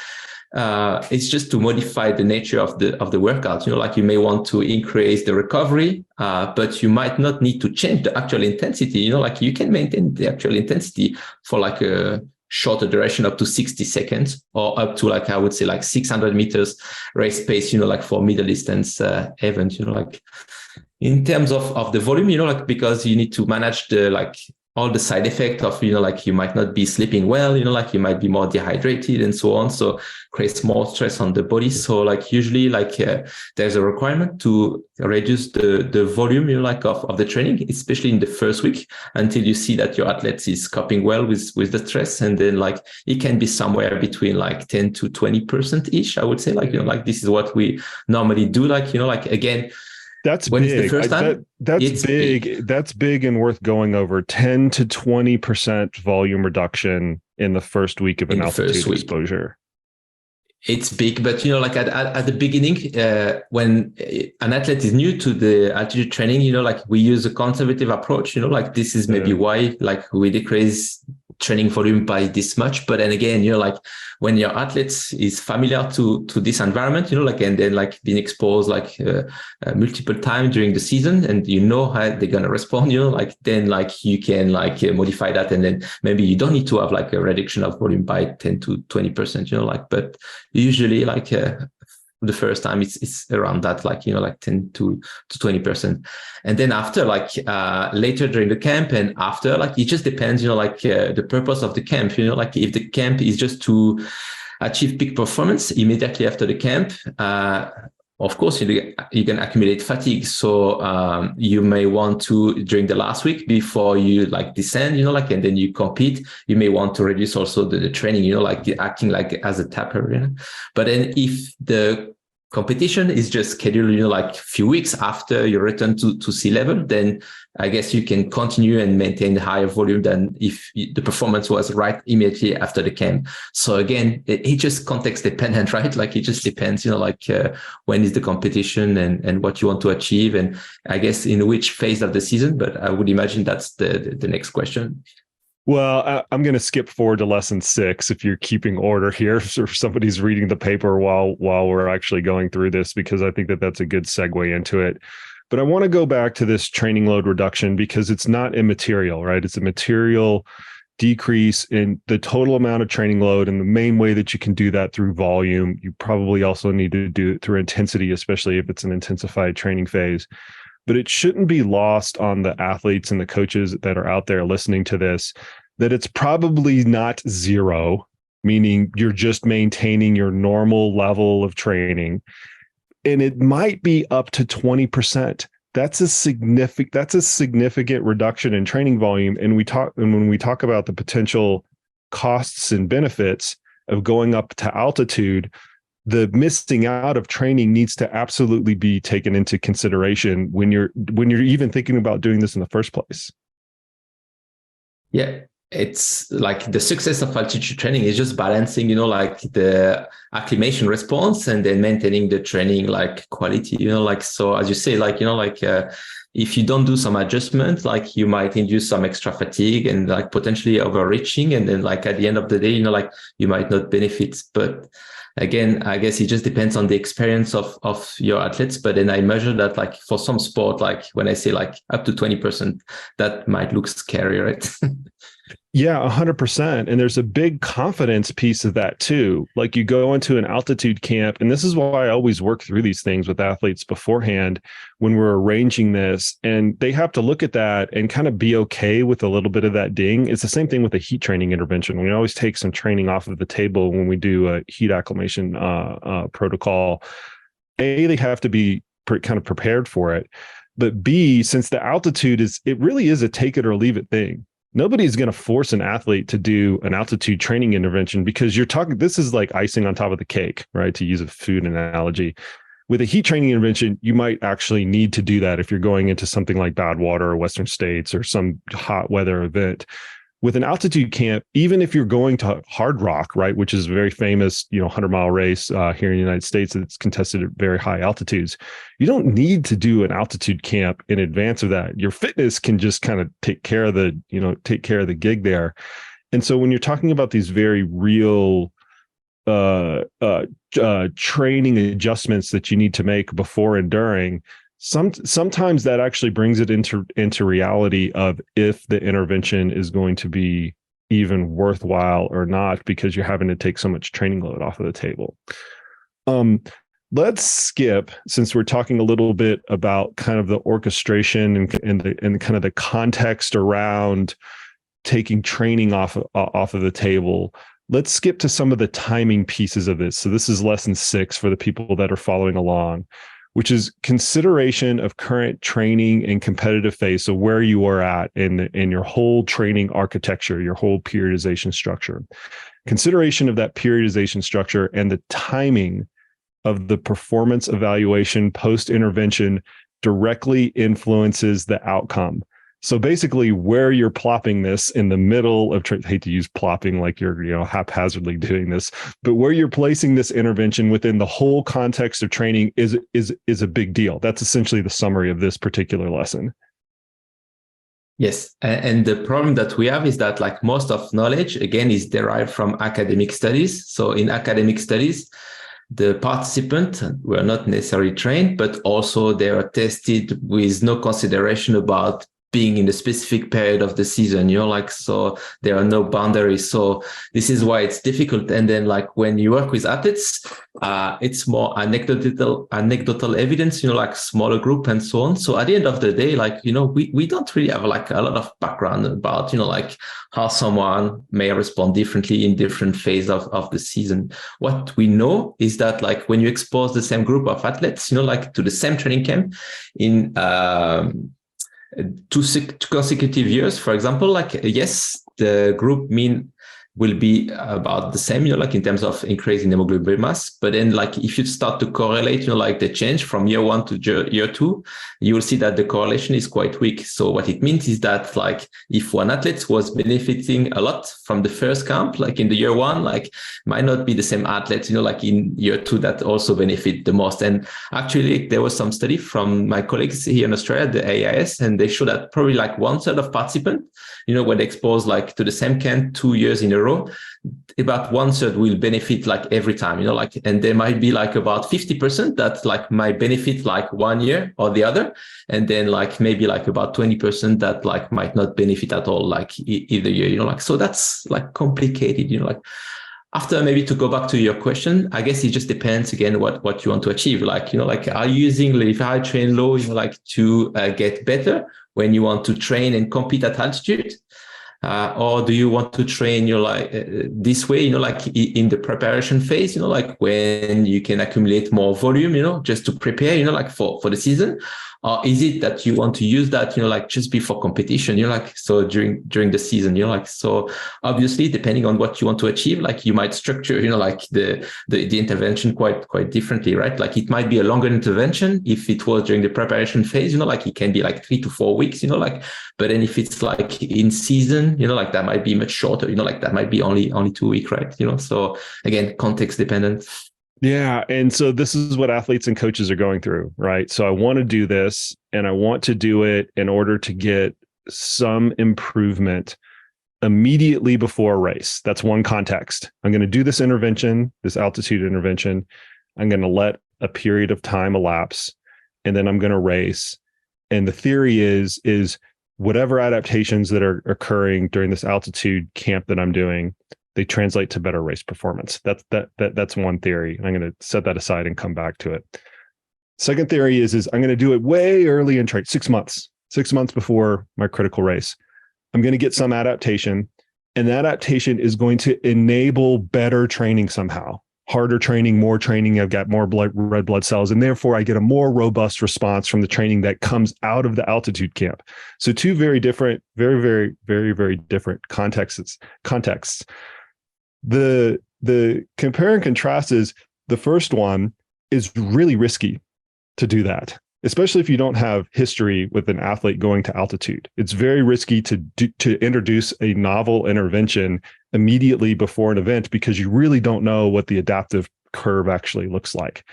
it's just to modify the nature of the workout. Like you may want to increase the recovery, but you might not need to change the actual intensity. Like you can maintain the actual intensity for like a shorter duration up to 60 seconds or up to like, I would say like 600 meters race pace, like for middle distance event, like in terms of the volume, like because you need to manage the like all the side effects of, like you might not be sleeping well, like you might be more dehydrated and so on. So creates more stress on the body. So like usually like there's a requirement to reduce the volume, like of the training, especially in the first week until you see that your athlete is coping well with the stress. And then like it can be somewhere between like 10 to 20% ish, I would say, like, like this is what we normally do. Like, like again, that's when big. It's the first time, that's big. Big. That's big and worth going over. 10 to 20% volume reduction in the first week of an altitude exposure. It's big, but like at the beginning, when an athlete is new to the altitude training, like we use a conservative approach. Like this is maybe why like we decrease training volume by this much. But then again, like when your athlete is familiar to this environment, like and then like being exposed like multiple times during the season, and how they're gonna respond, like then like you can like modify that, and then maybe you don't need to have like a reduction of volume by 10 to 20%, like but usually like the first time it's around that, like like 10 to 20%. And then after like later during the camp and after, like it just depends, like the purpose of the camp, like if the camp is just to achieve peak performance immediately after the camp, of course you can accumulate fatigue. So you may want to, during the last week before you like descend, like and then you compete, you may want to reduce also the training, like acting like as a tapper. But then if the competition is just scheduled, like a few weeks after your return to sea level, then I guess you can continue and maintain the higher volume than if the performance was right immediately after the camp. So again, it just context dependent, right? Like it just depends, like when is the competition and what you want to achieve, and I guess in which phase of the season. But I would imagine that's the next question. Well, I'm going to skip forward to lesson 6 if you're keeping order here, or somebody's reading the paper while we're actually going through this, because I think that's a good segue into it. But I want to go back to this training load reduction because it's not immaterial, right? It's a material decrease in the total amount of training load. And the main way that you can do that through volume, you probably also need to do it through intensity, especially if it's an intensified training phase. But it shouldn't be lost on the athletes and the coaches that are out there listening to this, that it's probably not zero, meaning you're just maintaining your normal level of training. And it might be up to 20%. That's a significant reduction in training volume. And when we talk about the potential costs and benefits of going up to altitude, the missing out of training needs to absolutely be taken into consideration when you're even thinking about doing this in the first place. Yeah, it's like the success of altitude training is just balancing, like the acclimation response and then maintaining the training like quality, like, so as you say, like, if you don't do some adjustment, like you might induce some extra fatigue and like potentially overreaching. And then like at the end of the day, like you might not benefit. But again, I guess it just depends on the experience of your athletes. But then I measure that like for some sport, like when I say like up to 20%, that might look scary, right? Yeah, 100%. And there's a big confidence piece of that too. Like you go into an altitude camp, and this is why I always work through these things with athletes beforehand when we're arranging this, and they have to look at that and kind of be okay with a little bit of that ding. It's the same thing with a heat training intervention. We always take some training off of the table when we do a heat acclimation protocol. A, they have to be kind of prepared for it. But B, since the altitude it really is a take it or leave it thing. Nobody's going to force an athlete to do an altitude training intervention because this is like icing on top of the cake, right? To use a food analogy. With a heat training intervention, you might actually need to do that if you're going into something like Badwater or Western States or some hot weather event. With an altitude camp, even if you're going to Hard Rock, right, which is a very famous, 100-mile race here in the United States that's contested at very high altitudes, you don't need to do an altitude camp in advance of that. Your fitness can just kind of take care of the gig there. And so when you're talking about these very real training adjustments that you need to make before and during, sometimes that actually brings it into reality of if the intervention is going to be, even worthwhile or not, because you're having to take so much training load off of the table. Let's skip, since we're talking a little bit about kind of the orchestration and kind of the context around taking training off of the table. Let's skip to some of the timing pieces of this. So this is lesson 6 for the people that are following along, which is consideration of current training and competitive phase. So where you are at in your whole training architecture, your whole periodization structure. Consideration of that periodization structure and the timing of the performance evaluation post-intervention directly influences the outcome. So basically, where you're plopping this in the middle of, I hate to use plopping like you're haphazardly doing this, but where you're placing this intervention within the whole context of training is a big deal. That's essentially the summary of this particular lesson. Yes. And the problem that we have is that like most of knowledge, again, is derived from academic studies. So in academic studies, the participants were not necessarily trained, but also they are tested with no consideration about being in a specific period of the season, so there are no boundaries. So this is why it's difficult. And then like when you work with athletes, it's more anecdotal evidence, like smaller group and so on. So at the end of the day, like, we don't really have like a lot of background about, like how someone may respond differently in different phases of the season. What we know is that like when you expose the same group of athletes, like to the same training camp in, 2 consecutive years, for example, like, yes, the group mean will be about the same, like in terms of increase in hemoglobin mass. But then like if you start to correlate, like the change from year 1 to year 2, you will see that the correlation is quite weak. So what it means is that like if one athlete was benefiting a lot from the first camp, like in the year 1, like might not be the same athlete, like in year 2 that also benefit the most. And actually there was some study from my colleagues here in Australia, the AIS, and they showed that probably like 1/3 of participants, when exposed like to the same camp 2 years in a row, about 1/3 will benefit like every time, and there might be like about 50% that like might benefit like 1 year or the other. And then like maybe like about 20% that like might not benefit at all, like either year, so that's like complicated, After maybe to go back to your question, I guess it just depends again what you want to achieve. Like, are you using if I train low, to get better when you want to train and compete at altitude? Or do you want to train this way, like in the preparation phase, like when you can accumulate more volume, just to prepare, like for the season? Or is it that you want to use that, like just before competition, so during the season, so obviously depending on what you want to achieve, like you might structure, like the intervention quite differently, right? Like it might be a longer intervention if it was during the preparation phase, like it can be like 3 to 4 weeks, but then if it's like in season, like that might be much shorter, like that might be only 2 weeks, right? So again, context dependent. Yeah. And so this is what athletes and coaches are going through, right? So I want to do this and I want to do it in order to get some improvement immediately before a race. That's one context. I'm going to do this intervention, this altitude intervention. I'm going to let a period of time elapse and then I'm going to race. And the theory is whatever adaptations that are occurring during this altitude camp that I'm doing, they translate to better race performance. That's one theory. I'm going to set that aside and come back to it. Second theory is I'm going to do it way early in training, 6 months before my critical race. I'm going to get some adaptation, and that adaptation is going to enable better training somehow. Harder training, more training. I've got more red blood cells, and therefore I get a more robust response from the training that comes out of the altitude camp. So two very different, very, very, very, very different contexts. The compare and contrast is the first one is really risky to do that, especially if you don't have history with an athlete going to altitude. It's very risky to introduce a novel intervention immediately before an event because you really don't know what the adaptive curve actually looks like.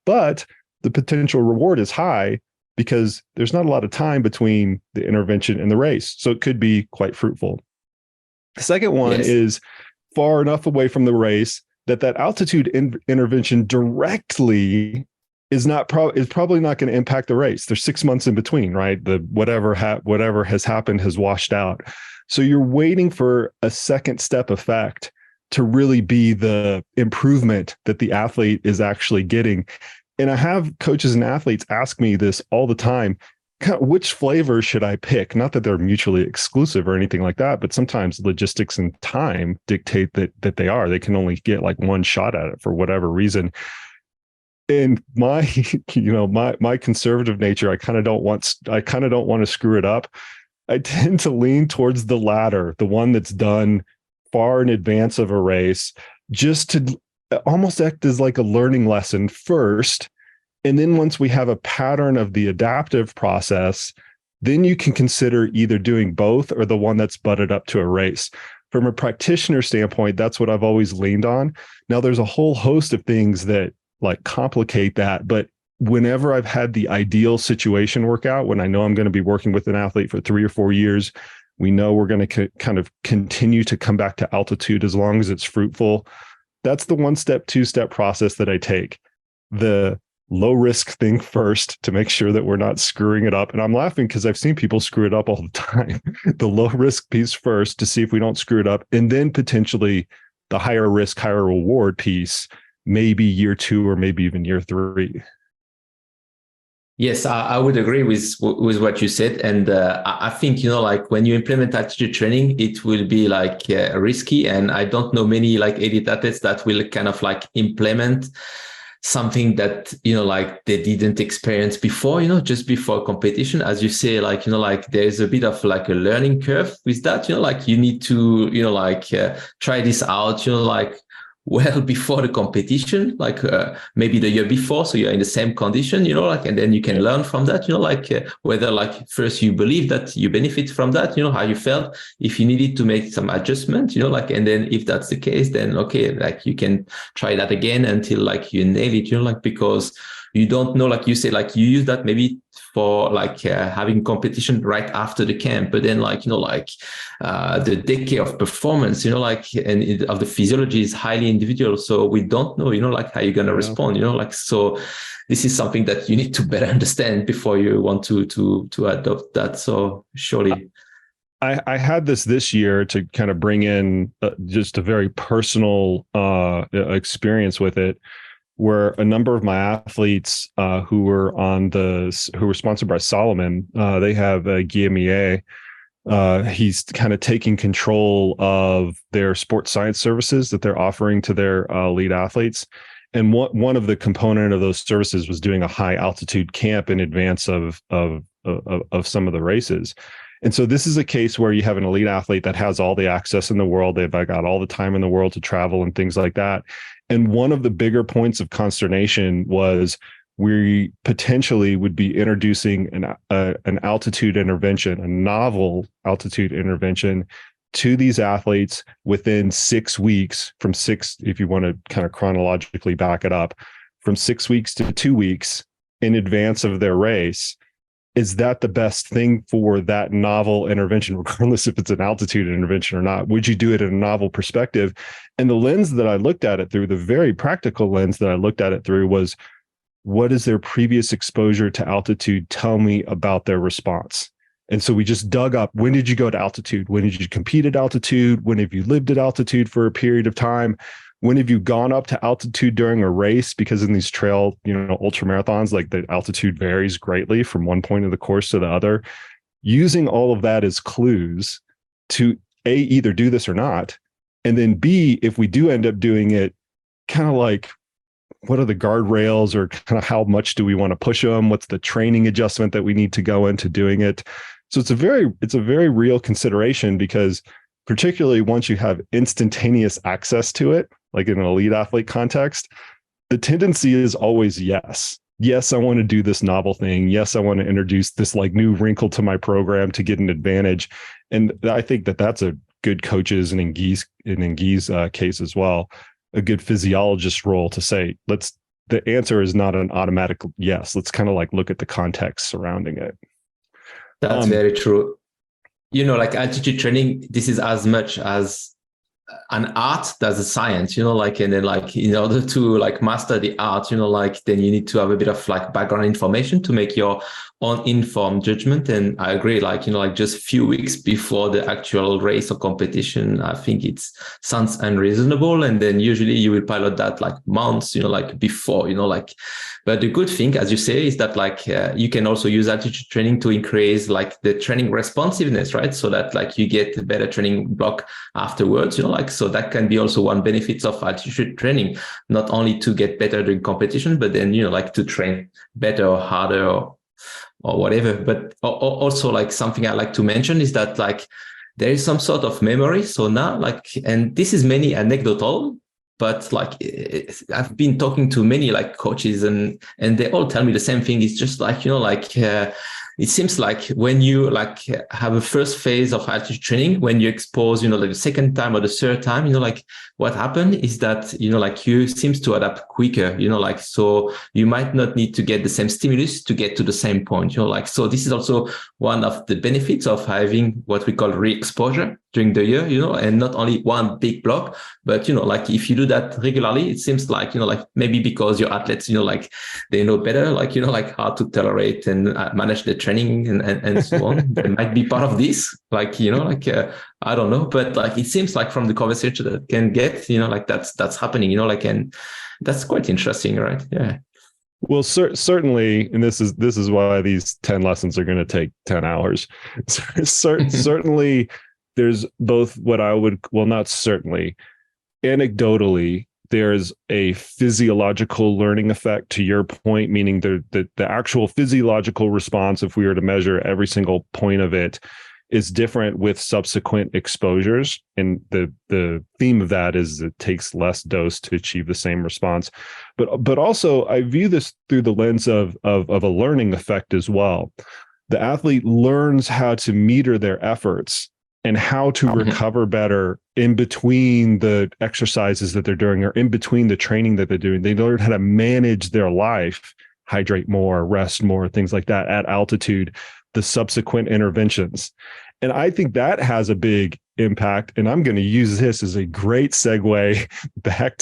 But the potential reward is high because there's not a lot of time between the intervention and the race. So it could be quite fruitful. The second one is far enough away from the race that altitude intervention directly is probably not going to impact the race. There's 6 months in between, right? The whatever has happened has washed out. So you're waiting for a second step effect to really be the improvement that the athlete is actually getting. And I have coaches and athletes ask me this all the time. Which flavor should I pick? Not that they're mutually exclusive or anything like that, but sometimes logistics and time dictate that they are. They can only get like one shot at it for whatever reason. And my, my conservative nature, I kind of don't want to screw it up. I tend to lean towards the latter, the one that's done far in advance of a race, just to almost act as like a learning lesson first. And then once we have a pattern of the adaptive process, then you can consider either doing both or the one that's butted up to a race. From a practitioner standpoint, that's what I've always leaned on. Now, there's a whole host of things that like complicate that, but whenever I've had the ideal situation work out, when I know I'm going to be working with an athlete for 3 or 4 years, we know we're going to kind of continue to come back to altitude as long as it's fruitful. That's the 1-step, 2-step process that I take. The low risk thing first to make sure that we're not screwing it up. And I'm laughing because I've seen people screw it up all the time. The low risk piece first to see if we don't screw it up. And then potentially the higher risk, higher reward piece, maybe year 2 or maybe even year 3. Yes, I would agree with what you said. And I think, like when you implement altitude training, it will be like risky. And I don't know many like elite athletes that will kind of like implement something that, like they didn't experience before, just before competition. As you say, like, like there's a bit of like a learning curve with that, like you need to, try this out, like well before the competition, like maybe the year before, so you're in the same condition, like, and then you can learn from that, like whether like first you believe that you benefit from that, how you felt, if you needed to make some adjustment, like, and then if that's the case, then okay, like you can try that again until like you nail it, like, because you don't know, like you say, like you use that maybe for like having competition right after the camp, but then like, the decade of performance, like, and of the physiology is highly individual. So we don't know, like how you're going to respond, like, so this is something that you need to better understand before you want to adopt that. So surely. I had this year to kind of bring in just a very personal experience with it, where a number of my athletes who were sponsored by Solomon, they have Guillaume. He's kind of taking control of their sports science services that they're offering to their lead athletes. And one of the component of those services was doing a high altitude camp in advance of some of the races. And so this is a case where you have an elite athlete that has all the access in the world. They've got all the time in the world to travel and things like that. And one of the bigger points of consternation was we potentially would be introducing an altitude intervention, a novel altitude intervention to these athletes within 6 weeks, if you want to kind of chronologically back it up, from 6 weeks to 2 weeks in advance of their race. Is that the best thing for that novel intervention, regardless if it's an altitude intervention or not? Would you do it in a novel perspective? And the lens that I looked at it through, the very practical lens that I looked at it through, was what is their previous exposure to altitude tell me about their response? And so we just dug up, when did you go to altitude? When did you compete at altitude? When have you lived at altitude for a period of time? When have you gone up to altitude during a race? Because in these trail, ultra marathons, like the altitude varies greatly from one point of the course to the other. Using all of that as clues to A, either do this or not. And then B, if we do end up doing it, kind of like, what are the guardrails, or kind of how much do we want to push them? What's the training adjustment that we need to go into doing it? So it's a very real consideration, because particularly once you have instantaneous access to it, like in an elite athlete context, the tendency is always yes. Yes, I want to do this novel thing. Yes, I want to introduce this like new wrinkle to my program to get an advantage. And I think that that's a good coach's and Nguye's case as well, a good physiologist role to say, the answer is not an automatic yes. Let's kind of like look at the context surrounding it. That's very true. Like altitude training, this is as much as an art, there's a science, like, and then like in order to like master the art, like then you need to have a bit of like background information to make your own informed judgment. And I agree, like, like just a few weeks before the actual race or competition, I think it sounds unreasonable. And then usually you will pilot that like months, like before, like, but the good thing, as you say, is that like you can also use altitude training to increase like the training responsiveness, right? So that like you get a better training block afterwards, like, so that can be also one benefit of altitude training, not only to get better during competition, but then, like to train better or harder or whatever. But also like something I like to mention is that like there is some sort of memory. So now like, and this is mainly anecdotal, but like I've been talking to many like coaches and they all tell me the same thing. It's just like, it seems like when you like have a first phase of altitude training, when you expose, like the second time or the third time, like what happened is that, like you seems to adapt quicker, like, so you might not need to get the same stimulus to get to the same point, like, so this is also one of the benefits of having what we call re-exposure during the year, and not only one big block, but, like if you do that regularly, it seems like, like maybe because your athletes, like they know better, like, like how to tolerate and manage the training and so on. There might be part of this, like, I don't know, but like, it seems like from the conversation that I can get, like that's happening, like, and that's quite interesting, right? Yeah. Well, certainly, and this is why these 10 lessons are going to take 10 hours. Certainly, there's both what I would, well, not certainly, anecdotally, there's a physiological learning effect to your point, meaning the actual physiological response, if we were to measure every single point of it, is different with subsequent exposures. And the theme of that is it takes less dose to achieve the same response. But also I view this through the lens of a learning effect as well. The athlete learns how to meter their efforts and how to recover better in between the exercises that they're doing or in between the training that they're doing. They learn how to manage their life, hydrate more, rest more, things like that at altitude, the subsequent interventions. And I think that has a big impact. And I'm going to use this as a great segue back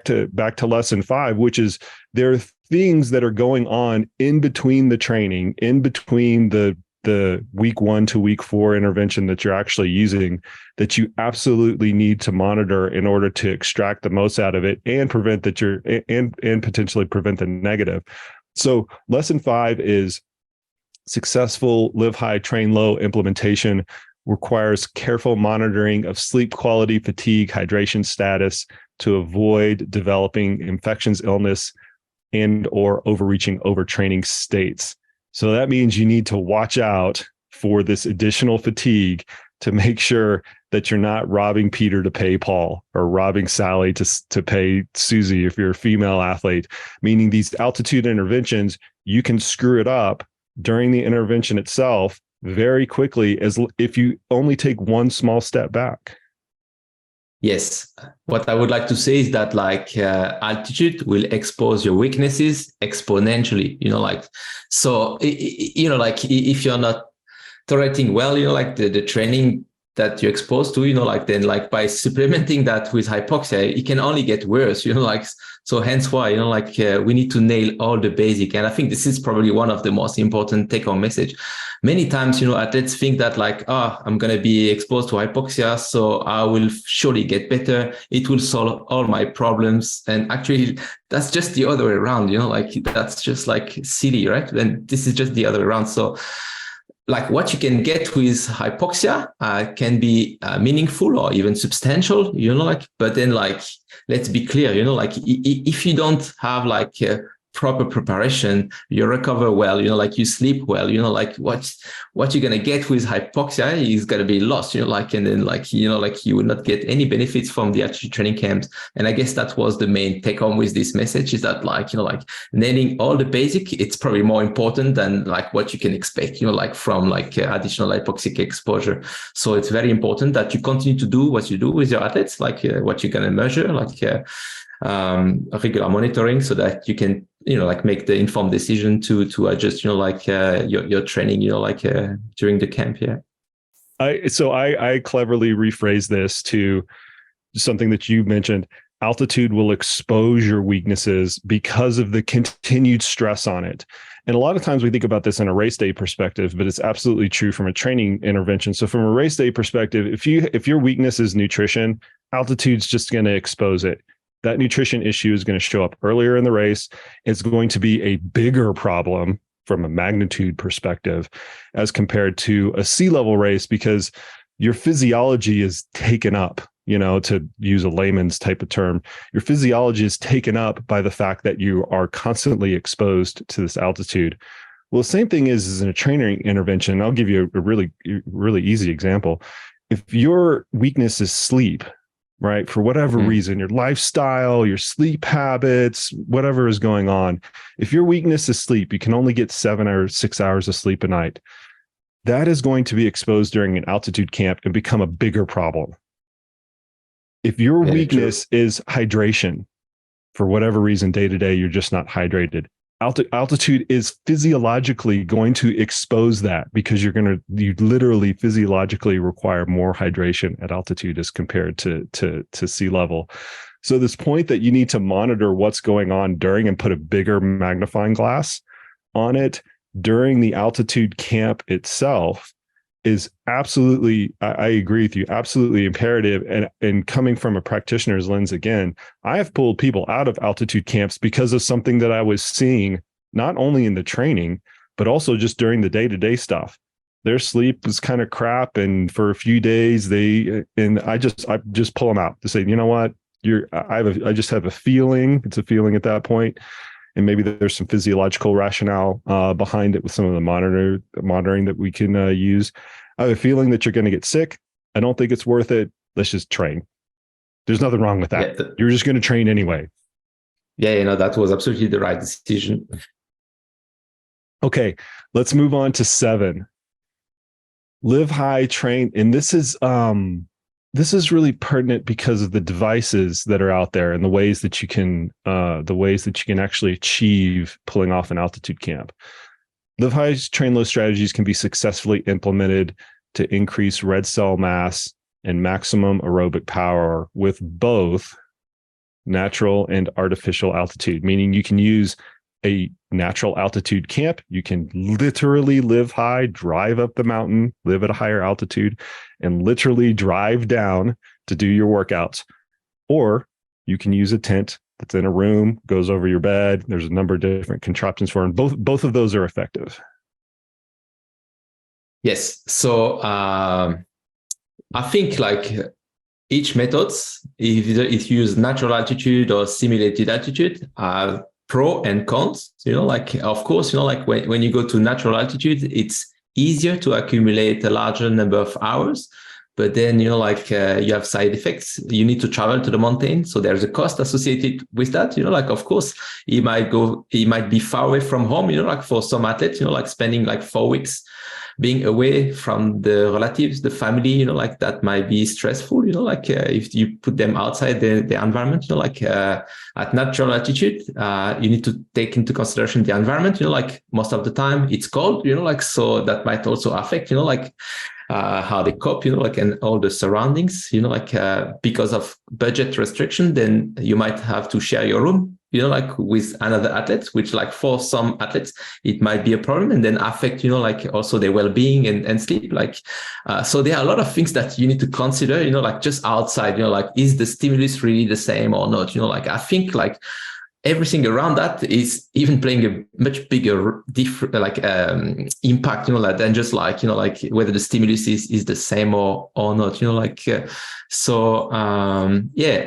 to lesson 5, which is there are things that are going on in between the training, in between the week 1 to week 4 intervention that you're actually using, that you absolutely need to monitor in order to extract the most out of it and prevent that and potentially prevent the negative. So lesson 5 is successful live high, train low implementation requires careful monitoring of sleep quality, fatigue, hydration status to avoid developing infections, illness, and or overreaching, overtraining states. So that means you need to watch out for this additional fatigue to make sure that you're not robbing Peter to pay Paul or robbing Sally to pay Susie if you're a female athlete, meaning these altitude interventions, you can screw it up during the intervention itself very quickly as if you only take one small step back. Yes. What I would like to say is that like altitude will expose your weaknesses exponentially, like, so, like if you're not tolerating well, like the training that you're exposed to, like then like by supplementing that with hypoxia, it can only get worse, like, so hence why, like we need to nail all the basic. And I think this is probably one of the most important take home message. Many times, athletes think that like, I'm going to be exposed to hypoxia, so I will surely get better. It will solve all my problems. And actually that's just the other way around, like that's just like silly, right? And this is just the other way around. So like what you can get with hypoxia can be meaningful or even substantial, like, but then like, let's be clear, like if you don't have like proper preparation, you recover well, like you sleep well, like what you're going to get with hypoxia is going to be lost, like, and then like, like you will not get any benefits from the actual training camps. And I guess that was the main take home with this message is that like, like nailing all the basic, it's probably more important than like what you can expect, like from like additional hypoxic exposure. So it's very important that you continue to do what you do with your athletes, like what you're going to measure, like regular monitoring so that you can, like make the informed decision to adjust, like your training, like during the camp. Yeah. I cleverly rephrase this to something that you mentioned. Altitude will expose your weaknesses because of the continued stress on it. And a lot of times we think about this in a race day perspective, but it's absolutely true from a training intervention. So from a race day perspective, if your weakness is nutrition, altitude's just going to expose it. That nutrition issue is going to show up earlier in the race. It's going to be a bigger problem from a magnitude perspective as compared to a sea level race, because your physiology is taken up, to use a layman's type of term. Your physiology is taken up by the fact that you are constantly exposed to this altitude. Well, the same thing is in a training intervention. I'll give you a really, really easy example. If your weakness is sleep, right, for whatever reason, your lifestyle, your sleep habits, whatever is going on, if your weakness is sleep, you can only get 7 or 6 hours of sleep a night. That is going to be exposed during an altitude camp and become a bigger problem. If your weakness is hydration, for whatever reason, day to day, you're just not hydrated. Altitude is physiologically going to expose that, because you literally physiologically require more hydration at altitude as compared to sea level. So this point that you need to monitor what's going on during and put a bigger magnifying glass on it during the altitude camp itself is absolutely, I agree with you, absolutely imperative. And coming from a practitioner's lens, again, I have pulled people out of altitude camps because of something that I was seeing, not only in the training, but also just during the day-to-day stuff. Their sleep was kind of crap. And for a few days, I just pull them out to say, you know what, I just have a feeling. It's a feeling at that point. And maybe there's some physiological rationale behind it with some of the monitoring that we can use. I have a feeling that you're going to get sick. I don't think it's worth it. Let's just train. There's nothing wrong with that. You're just going to train anyway. Yeah, that was absolutely the right decision. Okay, let's move on to 7. Live high, train. And this is really pertinent because of the devices that are out there and the ways that you can actually achieve pulling off an altitude camp. Live high, train low strategies can be successfully implemented to increase red cell mass and maximum aerobic power with both natural and artificial altitude, meaning you can use a natural altitude camp. You can literally live high, drive up the mountain, live at a higher altitude, and literally drive down to do your workouts. Or you can use a tent that's in a room, goes over your bed. There's a number of different contraptions for them. Both of those are effective. Yes. So I think each methods, if you use natural altitude or simulated altitude, pro and cons, of course, when you go to natural altitude, it's easier to accumulate a larger number of hours, but then, you have side effects. You need to travel to the mountain. So there's a cost associated with that, of course, he might be far away from home, for some athletes, spending 4 weeks being away from the relatives, the family, that might be stressful, if you put them outside the environment, at natural altitude, you need to take into consideration the environment, most of the time it's cold, so that might also affect, how they cope, and all the surroundings, because of budget restriction, then you might have to share your room, with another athlete, which for some athletes, it might be a problem and then affect, also their well-being and sleep. So there are a lot of things that you need to consider, just outside, is the stimulus really the same or not? I think everything around that is even playing a much bigger impact, than just whether the stimulus is the same or not,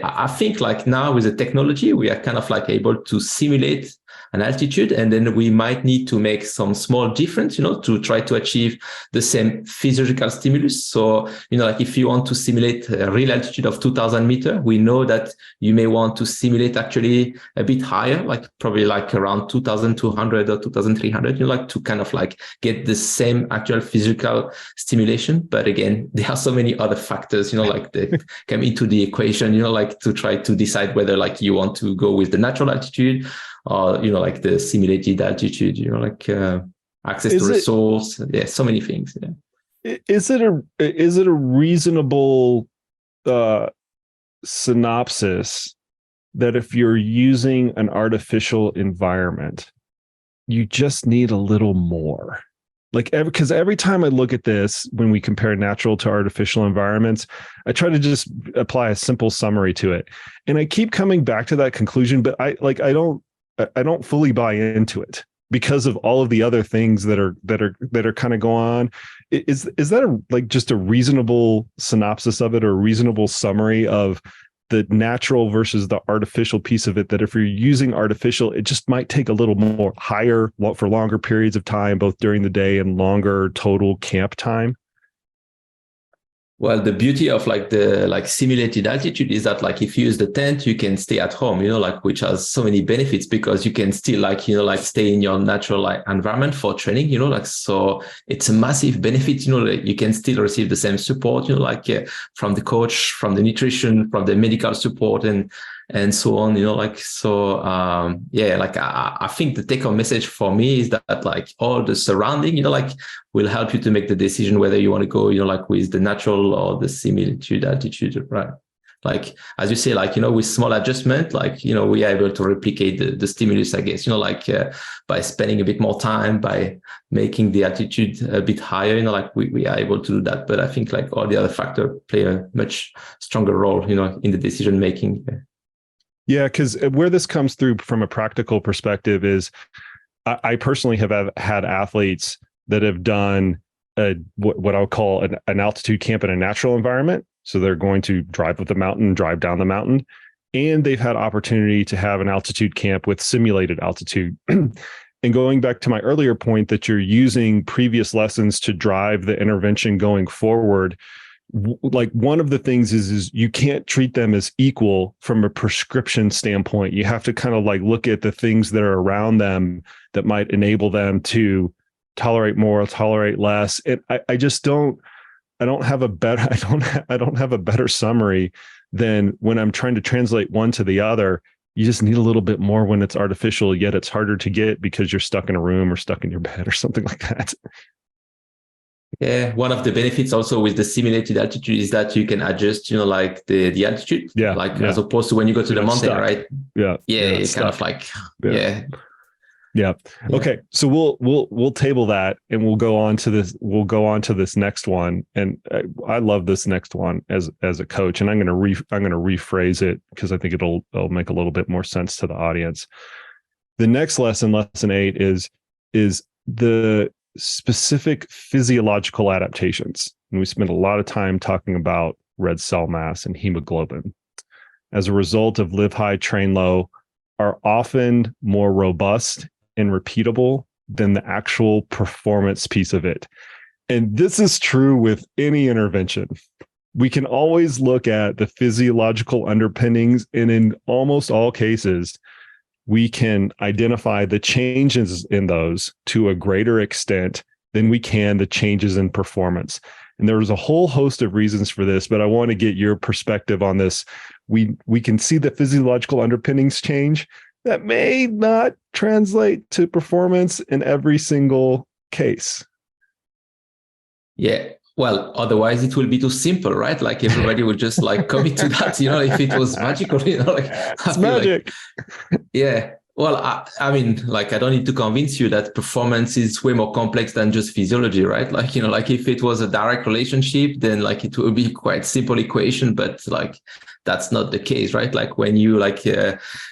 I think now with the technology, we are kind of able to simulate an altitude, and then we might need to make some small difference, to try to achieve the same physiological stimulus. So, if you want to simulate a real altitude of 2000 meters, we know that you may want to simulate actually a bit higher, probably around 2200 or 2300, to kind of get the same actual physical stimulation. But again, there are so many other factors, that come into the equation, to try to decide whether you want to go with the natural altitude or, the simulated altitude, access to resource. Yeah, so many things. Yeah. Is it a reasonable synopsis that if you're using an artificial environment, you just need a little more? Because every time I look at this, when we compare natural to artificial environments, I try to just apply a simple summary to it, and I keep coming back to that conclusion. But I don't fully buy into it because of all of the other things that are kind of going on. Is that just a reasonable synopsis of it, or a reasonable summary of the natural versus the artificial piece of it, that if you're using artificial, it just might take a little more higher for longer periods of time, both during the day and longer total camp time? Well, the beauty of the simulated altitude is that if you use the tent, you can stay at home, which has so many benefits, because you can still stay in your natural environment for training, so it's a massive benefit, you can still receive the same support, from the coach, from the nutrition, from the medical support, and so on, I think the take home message for me is that all the surrounding, will help you to make the decision whether you want to go, with the natural or the simulated altitude, right? As you say, with small adjustment, we are able to replicate the stimulus, I guess, by spending a bit more time, by making the altitude a bit higher, we are able to do that. But I think all the other factors play a much stronger role, in the decision making. Yeah, because where this comes through from a practical perspective is I personally have had athletes that have done what I'll call an altitude camp in a natural environment. So they're going to drive up the mountain, drive down the mountain, and they've had opportunity to have an altitude camp with simulated altitude. And going back to my earlier point that you're using previous lessons to drive the intervention going forward, one of the things is you can't treat them as equal from a prescription standpoint. You have to kind of look at the things that are around them that might enable them to tolerate more, tolerate less. And I don't have a better summary than when I'm trying to translate one to the other. You just need a little bit more when it's artificial, yet it's harder to get because you're stuck in a room or stuck in your bed or something like that. Yeah, one of the benefits also with the simulated altitude is that you can adjust, the altitude, as opposed to when you go to the mountain, stuck. Right? Yeah, it's kind of Yeah. Okay. So we'll table that, and we'll go on to this next one. And I love this next one as a coach, and I'm going to rephrase it because I think it'll make a little bit more sense to the audience. The next lesson 8, is the specific physiological adaptations. And we spent a lot of time talking about red cell mass and hemoglobin as a result of live high, train low, are often more robust and repeatable than the actual performance piece of it. And this is true with any intervention. We can always look at the physiological underpinnings, and in almost all cases, we can identify the changes in those to a greater extent than we can the changes in performance. And there's a whole host of reasons for this, but I want to get your perspective on this. We can see the physiological underpinnings change that may not translate to performance in every single case. Yeah. Well, otherwise it will be too simple, right? Everybody would just commit to that, if it was magical, it's magic. Yeah. Well, I mean, I don't need to convince you that performance is way more complex than just physiology, right? If it was a direct relationship, then it would be quite simple equation, but that's not the case, right? When you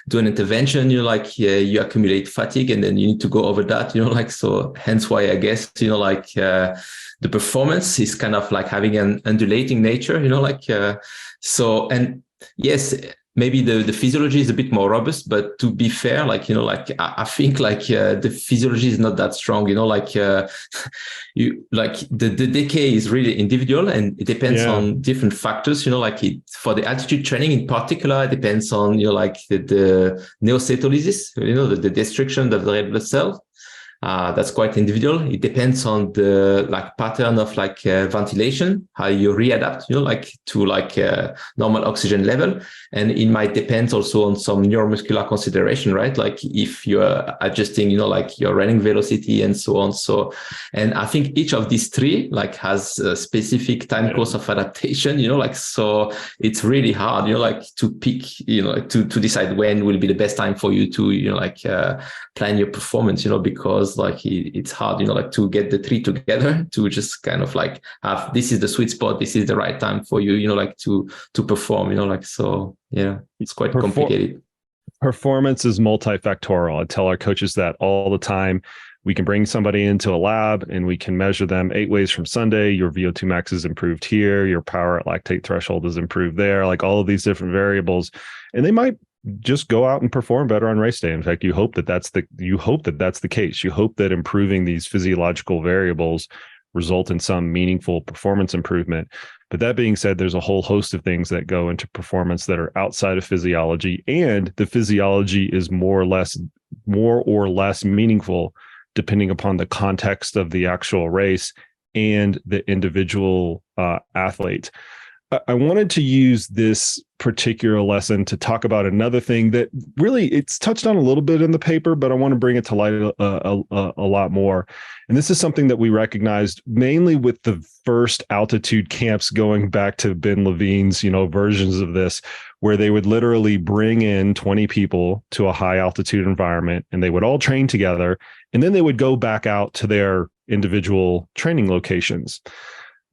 do an intervention, you accumulate fatigue, and then you need to go over that, so hence why I guess, the performance is kind of having an undulating nature, so, and yes, maybe the physiology is a bit more robust, but to be fair, I think the physiology is not that strong, the decay is really individual, and it depends on different factors, for the altitude training in particular, it depends on, the neocytolysis, the destruction of the red blood cell. That's quite individual. It depends on the like pattern of like ventilation, how you readapt, like to like normal oxygen level. And it might depend also on some neuromuscular consideration, right? Like if you're adjusting, like your running velocity and so on. So, and I think each of these three like has a specific time course of adaptation, like, so it's really hard, like to pick, to decide when will be the best time for you to, plan your performance, because like it's hard, like to get the three together to just kind of like have, this is the sweet spot, this is the right time for you, like to perform, like, so yeah, it's quite complicated. Performance is multifactorial. I tell our coaches that all the time. We can bring somebody into a lab and we can measure them 8 ways from Sunday. Your VO2 max is improved here. Your power at lactate threshold is improved there. Like all of these different variables, and they might just go out and perform better on race day. In fact, you hope that that's the case. You hope that improving these physiological variables result in some meaningful performance improvement. But that being said, there's a whole host of things that go into performance that are outside of physiology, and the physiology is more or less meaningful depending upon the context of the actual race and the individual athlete. I wanted to use this particular lesson to talk about another thing that really it's touched on a little bit in the paper, but I want to bring it to light a lot more. And this is something that we recognized mainly with the first altitude camps going back to Ben Levine's, versions of this, where they would literally bring in 20 people to a high altitude environment and they would all train together. And then they would go back out to their individual training locations.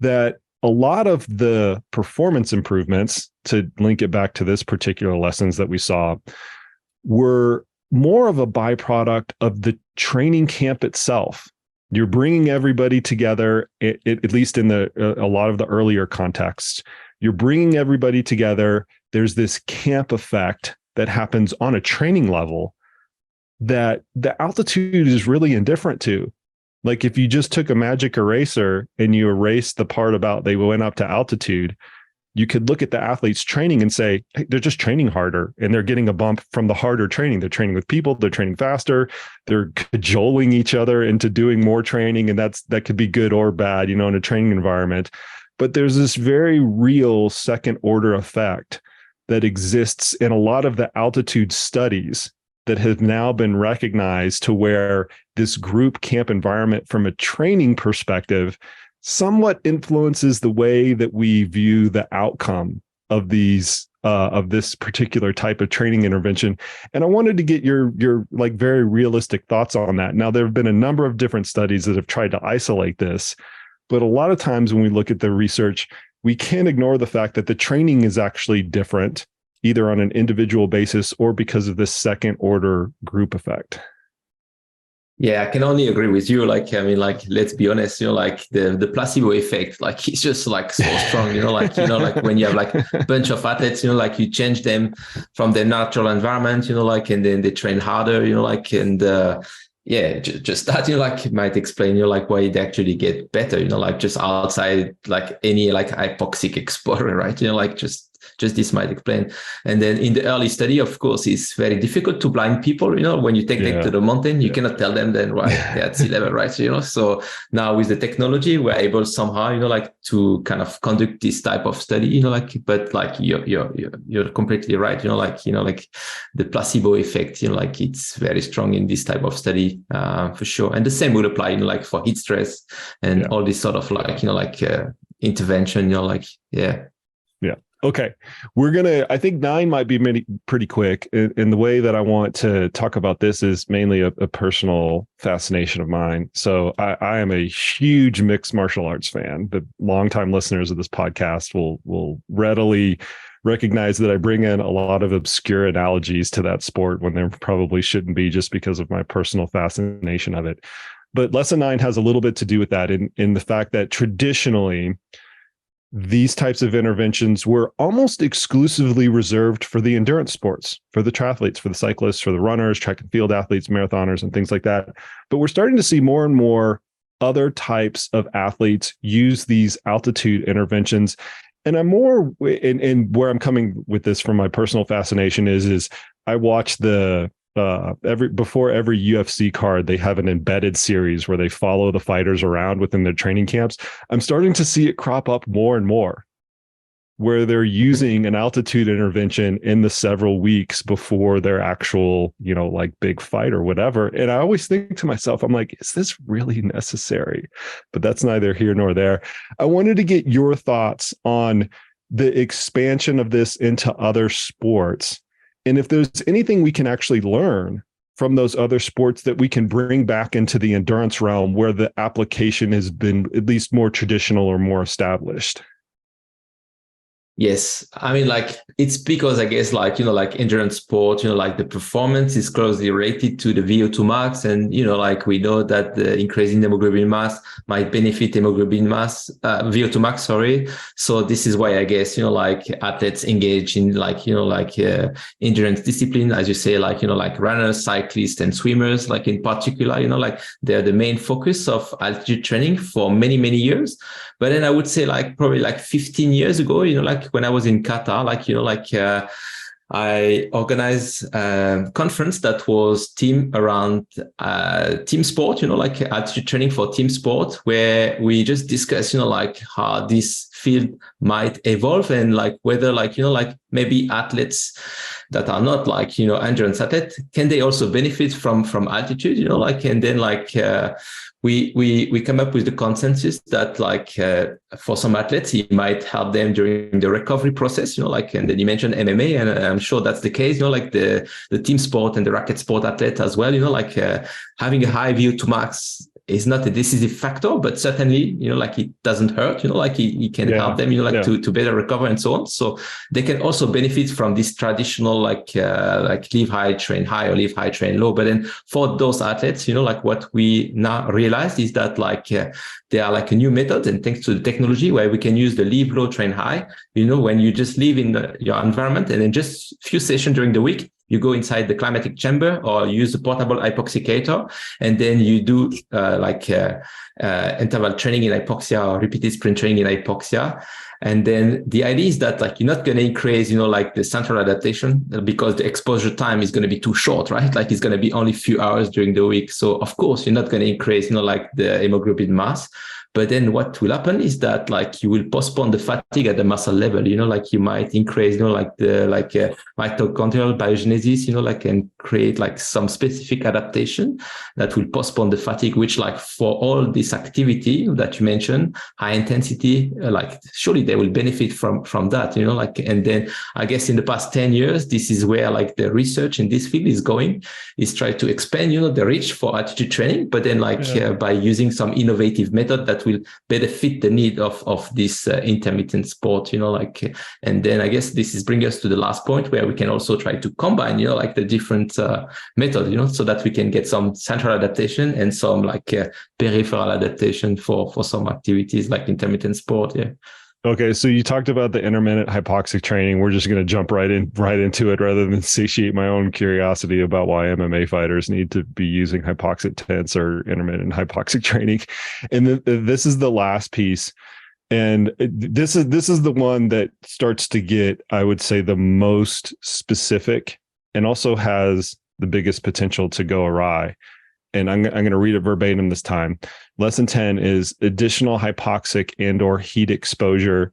That a lot of the performance improvements, to link it back to this particular lessons that we saw, were more of a byproduct of the training camp itself. You're bringing everybody together, at least in a lot of the earlier contexts. You're bringing everybody together. There's this camp effect that happens on a training level that the altitude is really indifferent to. Like if you just took a magic eraser and you erased the part about they went up to altitude, you could look at the athletes training and say, hey, they're just training harder and they're getting a bump from the harder training. They're training with people, they're training faster, they're cajoling each other into doing more training. And that could be good or bad, in a training environment. But there's this very real second order effect that exists in a lot of the altitude studies that have now been recognized, to where this group camp environment from a training perspective somewhat influences the way that we view the outcome of these of this particular type of training intervention. And I wanted to get your like very realistic thoughts on that. Now, there have been a number of different studies that have tried to isolate this, but a lot of times when we look at the research, we can't ignore the fact that the training is actually different, either on an individual basis or because of this second order group effect. Yeah, I can only agree with you. Like, I mean, like, let's be honest, like the placebo effect, like it's just like so strong, like when you have like a bunch of athletes, like you change them from their natural environment, like, and then they train harder, like, and yeah, just that, like might explain, like why they actually get better, like just outside, like any like hypoxic exposure, right? Like just this might explain. And then in the early study, of course, it's very difficult to blind people, when you take them to the mountain, you cannot tell them then, right, they're at sea level, right? So now with the technology, we're able somehow, like to kind of conduct this type of study, like, but like you're completely right, like the placebo effect, like it's very strong in this type of study, for sure. And the same would apply, like for heat stress and all this sort of like, intervention, like, yeah. Okay. I think 9 might be pretty quick. And the way that I want to talk about this is mainly a personal fascination of mine. So I am a huge mixed martial arts fan. The longtime listeners of this podcast will readily recognize that I bring in a lot of obscure analogies to that sport when there probably shouldn't be, just because of my personal fascination of it. But lesson 9 has a little bit to do with that in the fact that traditionally, these types of interventions were almost exclusively reserved for the endurance sports, for the triathletes, for the cyclists, for the runners, track and field athletes, marathoners, and things like that. But we're starting to see more and more other types of athletes use these altitude interventions. And I'm more, and where I'm coming with this from my personal fascination is I watch the before every UFC card, they have an embedded series where they follow the fighters around within their training camps. I'm starting to see it crop up more and more, where they're using an altitude intervention in the several weeks before their actual, like big fight or whatever. And I always think to myself, I'm like, is this really necessary? But that's neither here nor there. I wanted to get your thoughts on the expansion of this into other sports. And if there's anything we can actually learn from those other sports that we can bring back into the endurance realm where the application has been at least more traditional or more established. Yes. I mean, like, it's because I guess like, like endurance sport, like the performance is closely related to the VO2 max. And, like we know that the increasing hemoglobin mass might benefit hemoglobin mass, VO2 max, sorry. So this is why I guess, like athletes engage in endurance discipline, as you say, like runners, cyclists and swimmers, like in particular, like they're the main focus of altitude training for many, many years. But then I would say like probably like 15 years ago, like when I was in Qatar, I organized a conference that was team sport, like altitude training for team sport, where we just discussed, like how this field might evolve and like whether maybe athletes that are not endurance athletes, can they also benefit from altitude, and then we come up with the consensus that for some athletes, it might help them during the recovery process, and then you mentioned MMA, and I'm sure that's the case, the team sport and the racket sport athlete as well, having a high VO2 max is not a decisive factor, but certainly, it doesn't hurt, it can help them, to better recover and so on. So they can also benefit from this traditional, live high, train high or live high, train low. But then for those athletes, what we now realize is that they are a new method, and thanks to the technology where we can use the live low, train high, when you just live in your environment and then just few sessions during the week, you go inside the climatic chamber or use the portable hypoxicator, and then you do interval training in hypoxia or repeated sprint training in hypoxia. And then the idea is that you're not going to increase, the central adaptation because the exposure time is going to be too short, right? It's going to be only a few hours during the week. So of course, you're not going to increase, the hemoglobin mass. But then what will happen is that you will postpone the fatigue at the muscle level, you might increase, the mitochondrial biogenesis, and create some specific adaptation that will postpone the fatigue, which for all this activity that you mentioned, high intensity, surely they will benefit from that, and then I guess in the past 10 years, this is where the research in this field is going, is try to expand, the reach for altitude training, but then by using some innovative method that will better fit the need of this intermittent sport, and then I guess this is bring us to the last point where we can also try to combine, the different methods, so that we can get some central adaptation and some peripheral adaptation for some activities like intermittent sport. Yeah. Okay, so you talked about the intermittent hypoxic training. We're just going to jump right into it rather than satiate my own curiosity about why MMA fighters need to be using hypoxic tents or intermittent hypoxic training. And this is the last piece, and this is the one that starts to get, I would say, the most specific and also has the biggest potential to go awry. And I'm going to read it verbatim this time. Lesson 10 is additional hypoxic and or heat exposure,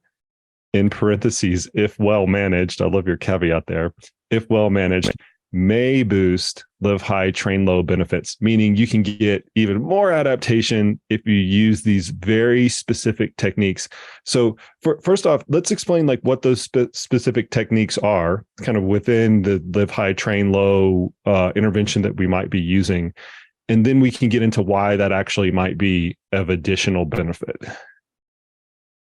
in parentheses, if well managed. I love your caveat there. If well managed, may boost live high, train low benefits, meaning you can get even more adaptation if you use these very specific techniques. So first off, let's explain what those specific techniques are kind of within the live high, train low intervention that we might be using. And then we can get into why that actually might be of additional benefit.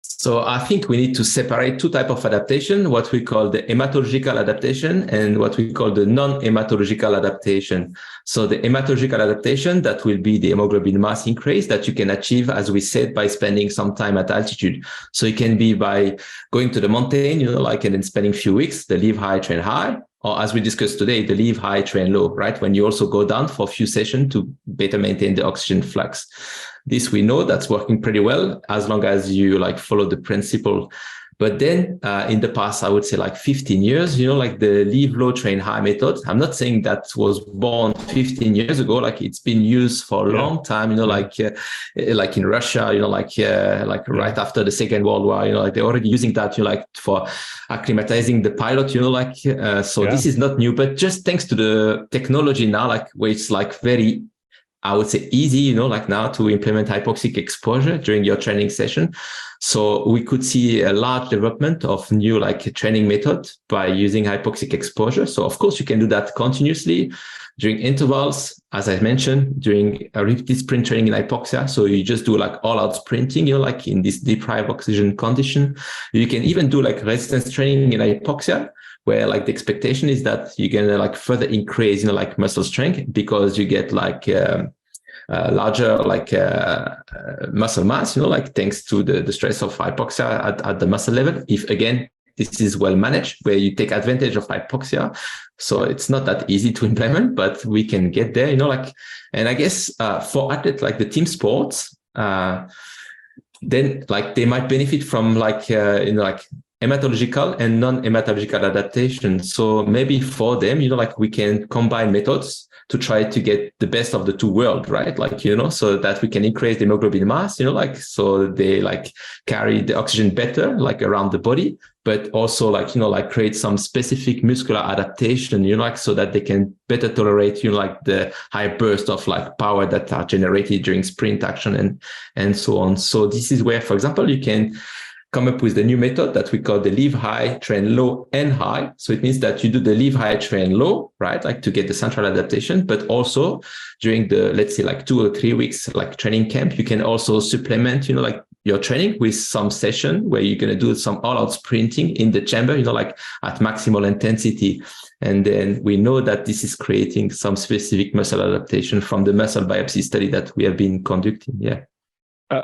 So I think we need to separate two types of adaptation, what we call the hematological adaptation and what we call the non-hematological adaptation. So the hematological adaptation, that will be the hemoglobin mass increase that you can achieve, as we said, by spending some time at altitude. So it can be by going to the mountain, and then spending a few weeks, the live high, train high, or as we discussed today, the live high, train low, right? When you also go down for a few sessions to better maintain the oxygen flux. This we know that's working pretty well as long as you follow the principle But then in the past, I would say like 15 years, like the live low, train high method. I'm not saying that was born 15 years ago. Like it's been used for a long time, like in Russia, right after the Second World War, like they're already using that, like for acclimatizing the pilot, this is not new, but just thanks to the technology now, like where it's like very, I would say easy, like now to implement hypoxic exposure during your training session. So we could see a large development of new like training method by using hypoxic exposure. So of course you can do that continuously during intervals, as I mentioned, during a repeated sprint training in hypoxia. So you just do like all out sprinting, like in this deprived oxygen condition. You can even do like resistance training in hypoxia, where like the expectation is that you're going to like further increase, like muscle strength because you get like larger like muscle mass, like thanks to the stress of hypoxia at the muscle level. If again, this is well managed, where you take advantage of hypoxia. So it's not that easy to implement, but we can get there, and I guess for athletes like the team sports, then like they might benefit from like, like hematological and non-hematological adaptation. So maybe for them, like we can combine methods to try to get the best of the two worlds, right? Like, so that we can increase the hemoglobin mass, like, so they like carry the oxygen better, like around the body, but also like, like create some specific muscular adaptation, like so that they can better tolerate, like the high burst of like power that are generated during sprint action and so on. So this is where, for example, you can come up with the new method that we call the live high, train low and high. So it means that you do the live high, train low, right? Like to get the central adaptation, but also during the, let's say like 2 or 3 weeks, like training camp, you can also supplement, like your training with some session where you're going to do some all out sprinting in the chamber, like at maximal intensity. And then we know that this is creating some specific muscle adaptation from the muscle biopsy study that we have been conducting. Yeah.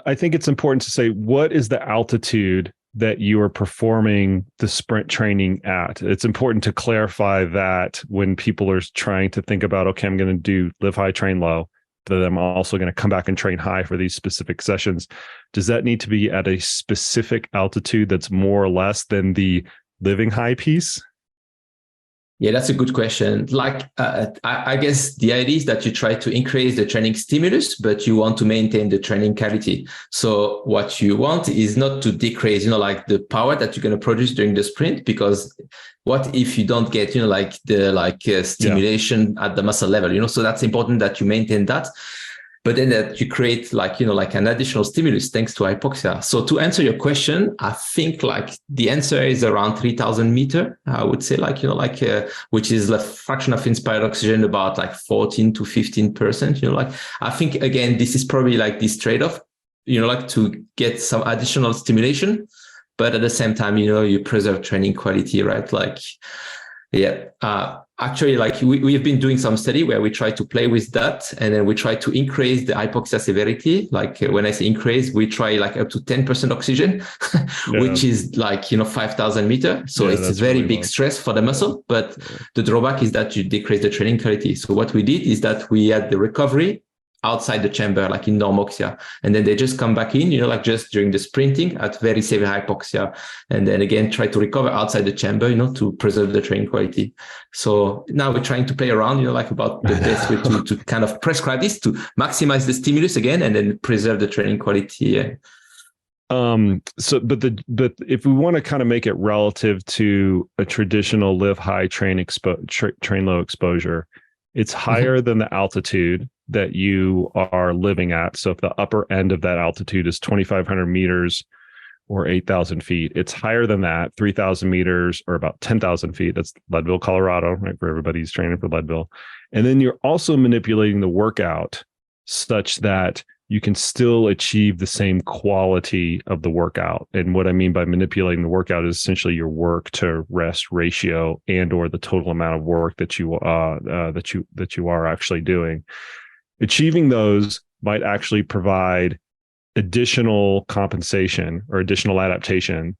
I think it's important to say, what is the altitude that you are performing the sprint training at? It's important to clarify that when people are trying to think about, okay, I'm going to do live high, train low, but I'm also going to come back and train high for these specific sessions. Does that need to be at a specific altitude that's more or less than the living high piece? Yeah, that's a good question. Like, I guess the idea is that you try to increase the training stimulus, but you want to maintain the training quality. So what you want is not to decrease, like the power that you're going to produce during the sprint, because what if you don't get, like the stimulation at the muscle level, so that's important that you maintain that. But then that you create like, like an additional stimulus thanks to hypoxia. So to answer your question, I think like the answer is around 3,000 meters, I would say, like, which is a fraction of inspired oxygen, about like 14 to 15%, like, I think, again, this is probably like this trade-off, like to get some additional stimulation, but at the same time, you preserve training quality, right? Like, yeah. Actually, like we have been doing some study where we try to play with that, and then we try to increase the hypoxia severity. Like when I say increase, we try like up to 10% oxygen, which is like, 5,000 meters. So it's a very big stress for the muscle, but the drawback is that you decrease the training quality. So what we did is that we had the recovery outside the chamber, like in normoxia, and then they just come back in, like just during the sprinting at very severe hypoxia, and then again try to recover outside the chamber, to preserve the training quality. So now we're trying to play around, like about the best way to kind of prescribe this to maximize the stimulus again, and then preserve the training quality. But if we want to kind of make it relative to a traditional live high, train low exposure, it's higher than the altitude that you are living at. So if the upper end of that altitude is 2,500 meters or 8,000 feet, it's higher than that, 3,000 meters or about 10,000 feet. That's Leadville, Colorado, right? For everybody who's training for Leadville. And then you're also manipulating the workout such that you can still achieve the same quality of the workout. And what I mean by manipulating the workout is essentially your work to rest ratio and or the total amount of work that you are actually doing. Achieving those might actually provide additional compensation or additional adaptation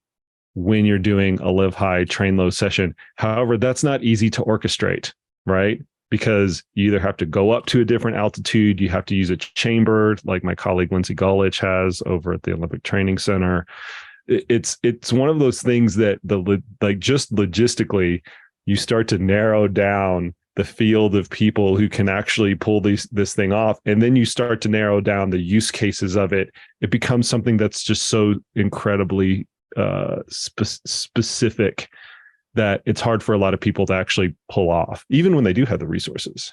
when you're doing a live high, train low session. However, that's not easy to orchestrate, right? Because you either have to go up to a different altitude, you have to use a chamber like my colleague Lindsay Gullich has over at the Olympic Training Center. it's one of those things that just logistically, you start to narrow down the field of people who can actually pull this thing off. And then you start to narrow down the use cases of it. It becomes something that's just so incredibly specific that it's hard for a lot of people to actually pull off, even when they do have the resources.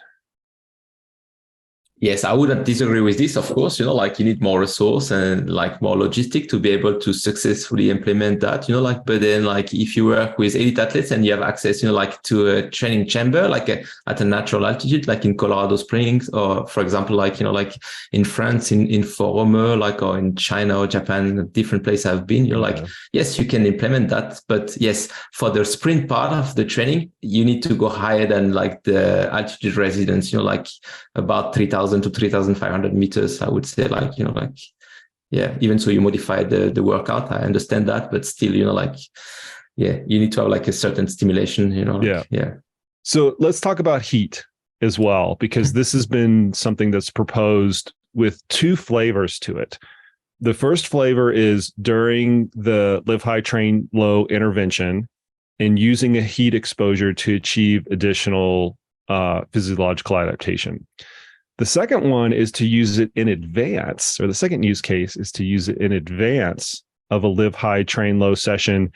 Yes, I wouldn't disagree with this. Of course, like you need more resource and like more logistic to be able to successfully implement that, but then like if you work with elite athletes and you have access, like to a training chamber, like at a natural altitude, like in Colorado Springs, or for example, like, like in France, in Forome, like, or in China or Japan, different places I've been, like, yes, you can implement that. But yes, for the sprint part of the training, you need to go higher than like the altitude residence, like about 3,000 to 3,500 meters, I would say, like, even so you modify the workout, I understand that, but still, you need to have like a certain stimulation, So let's talk about heat as well, because this has been something that's proposed with two flavors to it. The first flavor is during the live high, train low intervention and using a heat exposure to achieve additional physiological adaptation. The second one is to use it in advance, or the second use case is to use it in advance of a live high, train low session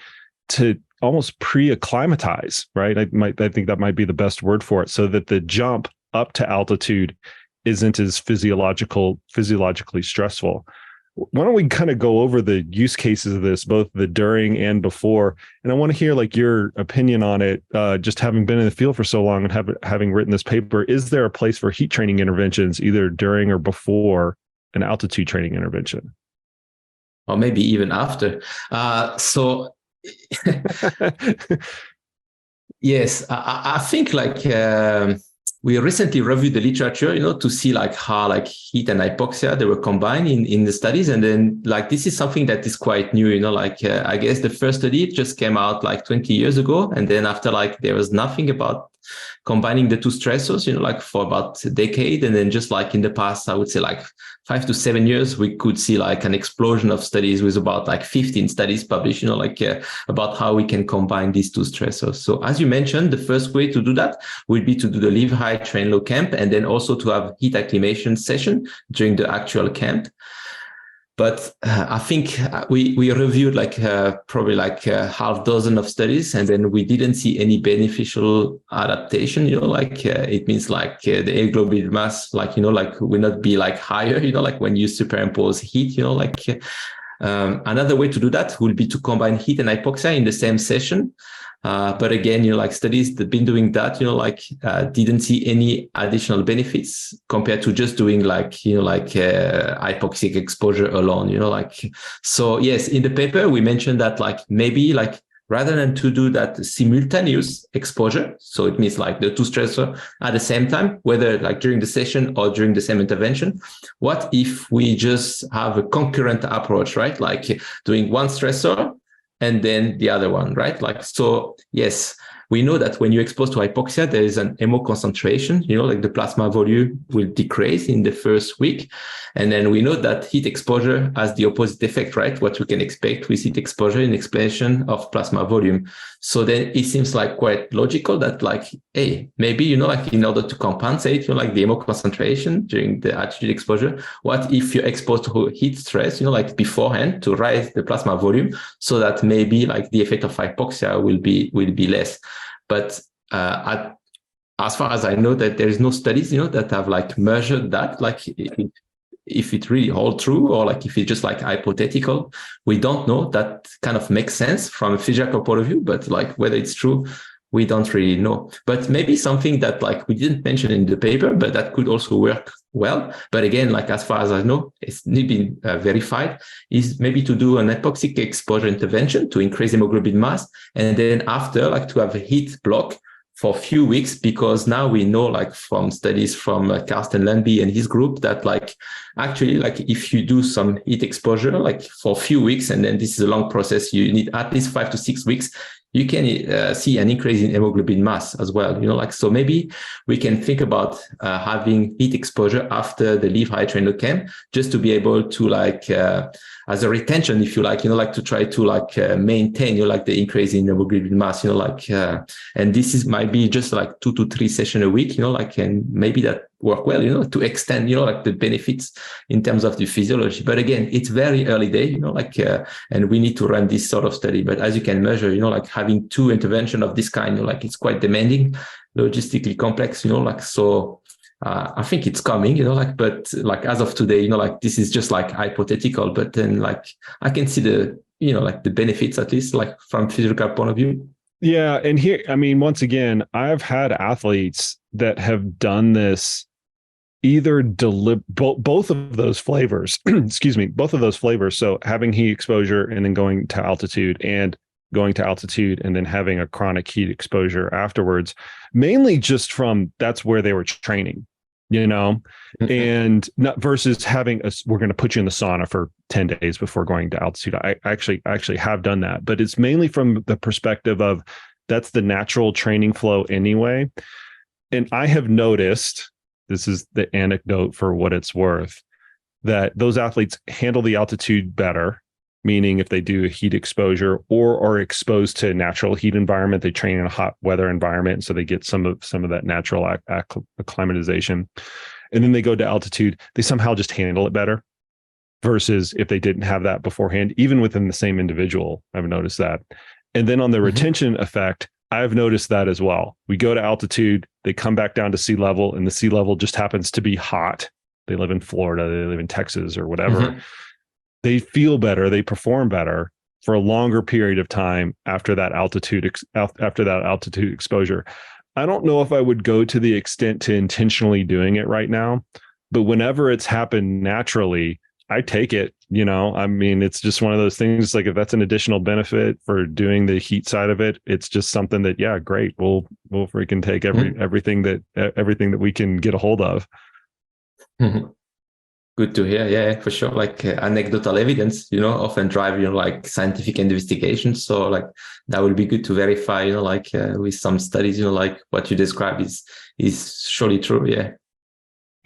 to almost pre-acclimatize, right? I think that might be the best word for it, so that the jump up to altitude isn't as physiologically stressful. Why don't we kind of go over the use cases of this, both the during and before? And I want to hear like your opinion on it, just having been in the field for so long and having written this paper. Is there a place for heat training interventions either during or before an altitude training intervention? Or maybe even after. Yes, I think like we recently reviewed the literature, to see like how like heat and hypoxia, they were combined in the studies. And then like, this is something that is quite new, I guess the first study just came out like 20 years ago. And then after like, there was nothing about combining the two stressors, like for about a decade. And then just like in the past, I would say like 5 to 7 years, we could see like an explosion of studies with about like 15 studies published, about how we can combine these two stressors. So as you mentioned, the first way to do that would be to do the live high, train low camp, and then also to have heat acclimation session during the actual camp. But I think we reviewed like probably like half dozen of studies, and then we didn't see any beneficial adaptation. It means like the hemoglobin mass, like will not be like higher. Like when you superimpose heat. Another way to do that would be to combine heat and hypoxia in the same session. But again, like studies that have been doing that, didn't see any additional benefits compared to just doing hypoxic exposure alone, so yes, in the paper, we mentioned that like maybe like rather than to do that simultaneous exposure, so it means like the two stressors at the same time, whether like during the session or during the same intervention, what if we just have a concurrent approach, right? Like doing one stressor and then the other one, right? Like, so yes, we know that when you expose to hypoxia, there is an hemo concentration, like the plasma volume will decrease in the first week. And then we know that heat exposure has the opposite effect, right? What we can expect with heat exposure in expansion of plasma volume. So then it seems like quite logical that like, hey, maybe, like in order to compensate, like the hemo concentration during the altitude exposure, what if you're exposed to heat stress, like beforehand to raise the plasma volume so that maybe like the effect of hypoxia will be less. But as far as I know, that there is no studies, that have like measured that, like if it really holds true or like if it's just like hypothetical. We don't know. That kind of makes sense from a physiological point of view, but like whether it's true, we don't really know. But maybe something that like we didn't mention in the paper, but that could also work well. But again, like as far as I know, it's not been verified, is maybe to do an hypoxic exposure intervention to increase hemoglobin mass. And then after, like to have a heat block for a few weeks, because now we know like from studies from Carsten Lundby and his group that like actually like if you do some heat exposure like for a few weeks, and then this is a long process, you need at least 5 to 6 weeks, you can see an increase in hemoglobin mass as well. So maybe we can think about having heat exposure after the Live High Train Low camp, just to be able to as a retention, if you like, to try to maintain, the increase in hemoglobin mass, and this might be just 2 to 3 sessions a week, and maybe that work well, to extend, the benefits in terms of the physiology. But again, it's very early day, and we need to run this sort of study. But as you can measure, having 2 intervention of this kind, it's quite demanding, logistically complex, so I think it's coming, but as of today, this is just hypothetical, but then I can see the, the benefits, at least from physical point of view. Yeah. And here, I mean, once again, I've had athletes that have done this either both of those flavors, excuse me, both of those flavors. So having heat exposure and then going to altitude and then having a chronic heat exposure afterwards, mainly just from that's where they were training, and not versus having we're going to put you in the sauna for 10 days before going to altitude. I actually have done that, but it's mainly from the perspective of that's the natural training flow anyway. And I have noticed, this is the anecdote for what it's worth, that those athletes handle the altitude better, meaning if they do a heat exposure or are exposed to a natural heat environment, they train in a hot weather environment, so they get some of that natural acclimatization. And then they go to altitude, they somehow just handle it better versus if they didn't have that beforehand, even within the same individual. I've noticed that. And then on the retention effect, I've noticed that as well. We go to altitude, they come back down to sea level, and the sea level just happens to be hot. They live in Florida, they live in Texas or whatever. They feel better, they perform better for a longer period of time after that altitude exposure. I don't know if I would go to the extent to intentionally doing it right now, but whenever it's happened naturally, I take it. I mean, it's just one of those things. If that's an additional benefit for doing the heat side of it, it's just something that, yeah, great. We'll freaking take everything that we can get a hold of. Good to hear. Yeah, for sure. Anecdotal evidence, often drive, scientific investigations. So that would be good to verify, with some studies, what you describe is surely true. Yeah.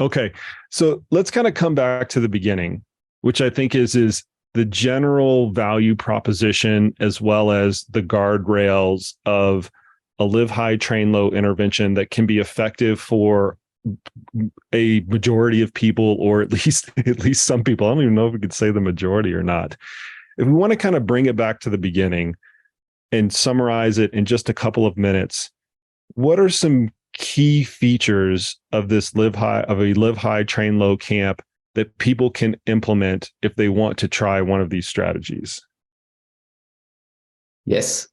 Okay. So let's kind of come back to the beginning, which I think is the general value proposition, as well as the guardrails of a live high, train low intervention that can be effective for a majority of people, or at least some people. I don't even know if we could say the majority or not. If we want to kind of bring it back to the beginning and summarize it in just a couple of minutes, what are some key features of this live high, train low camp that people can implement if they want to try one of these strategies? Yes.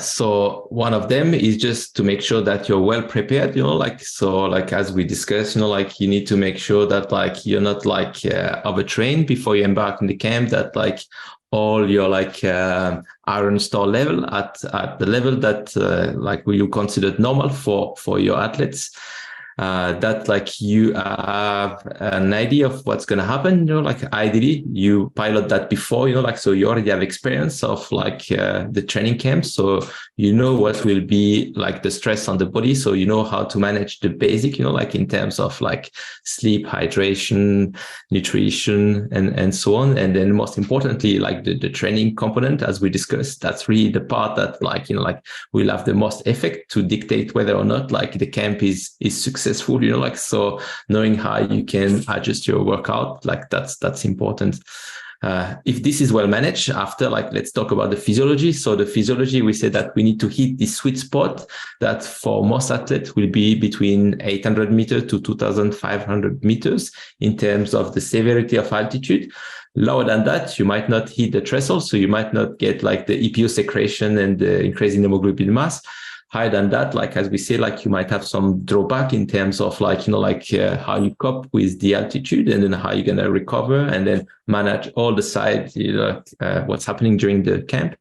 So one of them is just to make sure that you're well prepared, as we discussed, you need to make sure that you're not overtrained before you embark in the camp, that all your iron store level at the level that you consider normal for your athletes. That you have an idea of what's going to happen, ideally you pilot that before, so you already have experience of the training camp. So what will be the stress on the body. So how to manage the basic, in terms of sleep, hydration, nutrition, and so on. And then most importantly, the training component, as we discussed, that's really the part that will have the most effect to dictate whether or not the camp is successful, so knowing how you can adjust your workout, that's important. If this is well managed, after let's talk about the physiology. So the physiology, we said that we need to hit this sweet spot that for most athletes will be between 800 meters to 2,500 meters in terms of the severity of altitude. Lower than that, you might not hit the threshold, so you might not get the EPO secretion and the increase in hemoglobin mass. Higher than that, as we say, you might have some drawback in terms of how you cope with the altitude, and then how you're going to recover, and then manage all the sides, what's happening during the camp.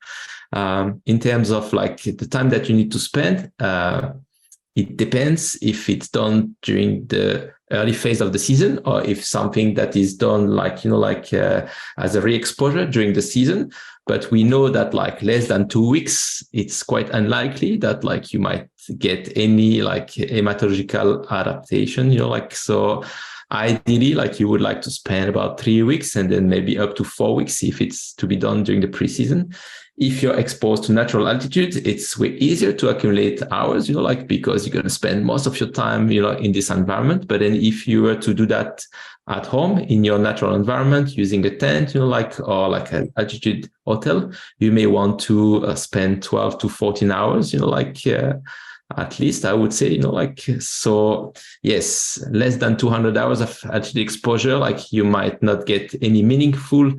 In terms of the time that you need to spend, it depends if it's done during the early phase of the season, or if something that is done as a re-exposure during the season. but we know that like less than 2 weeks, it's quite unlikely that like you might get any like hematological adaptation, like, so ideally, like you would like to spend about 3 weeks and then maybe up to 4 weeks if it's to be done during the preseason. If you're exposed to natural altitude, it's way easier to accumulate hours, like because you're going to spend most of your time, in this environment. But then if you were to do that at home in your natural environment using a tent, or like an altitude hotel, you may want to spend 12 to 14 hours, at least I would say, so yes, less than 200 hours of altitude exposure, like you might not get any meaningful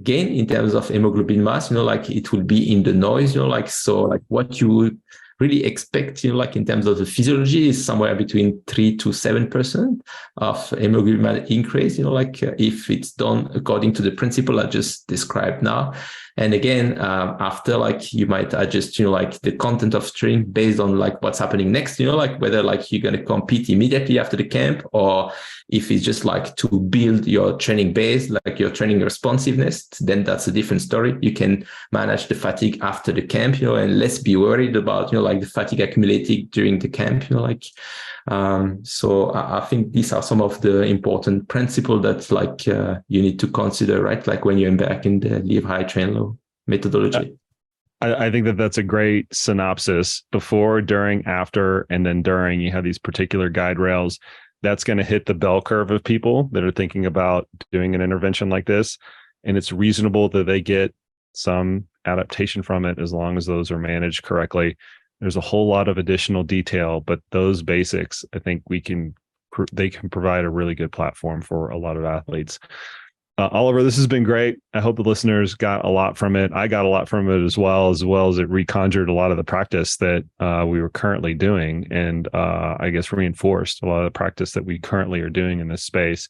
gain in terms of hemoglobin mass, like it will be in the noise, so like what you would really expect, like in terms of the physiology is somewhere between 3 to 7% of hemoglobin increase, if it's done according to the principle I just described now. And again, after like you might adjust, like the content of training based on like what's happening next, like whether like you're going to compete immediately after the camp, or if it's just like to build your training base, like your training responsiveness, then that's a different story. You can manage the fatigue after the camp, and let's be worried about, like the fatigue accumulating during the camp, so I think these are some of the important principles that like you need to consider, right? Like when you embark in the live high, train low methodology. I think that that's a great synopsis. Before, during, after, and then during, you have these particular guide rails. That's going to hit the bell curve of people that are thinking about doing an intervention like this. And it's reasonable that they get some adaptation from it as long as those are managed correctly. There's a whole lot of additional detail, but those basics, I think they can provide a really good platform for a lot of athletes. Oliver, this has been great. I hope the listeners got a lot from it. I got a lot from it as well as it reconjured a lot of the practice that we were currently doing, and I guess reinforced a lot of the practice that we currently are doing in this space.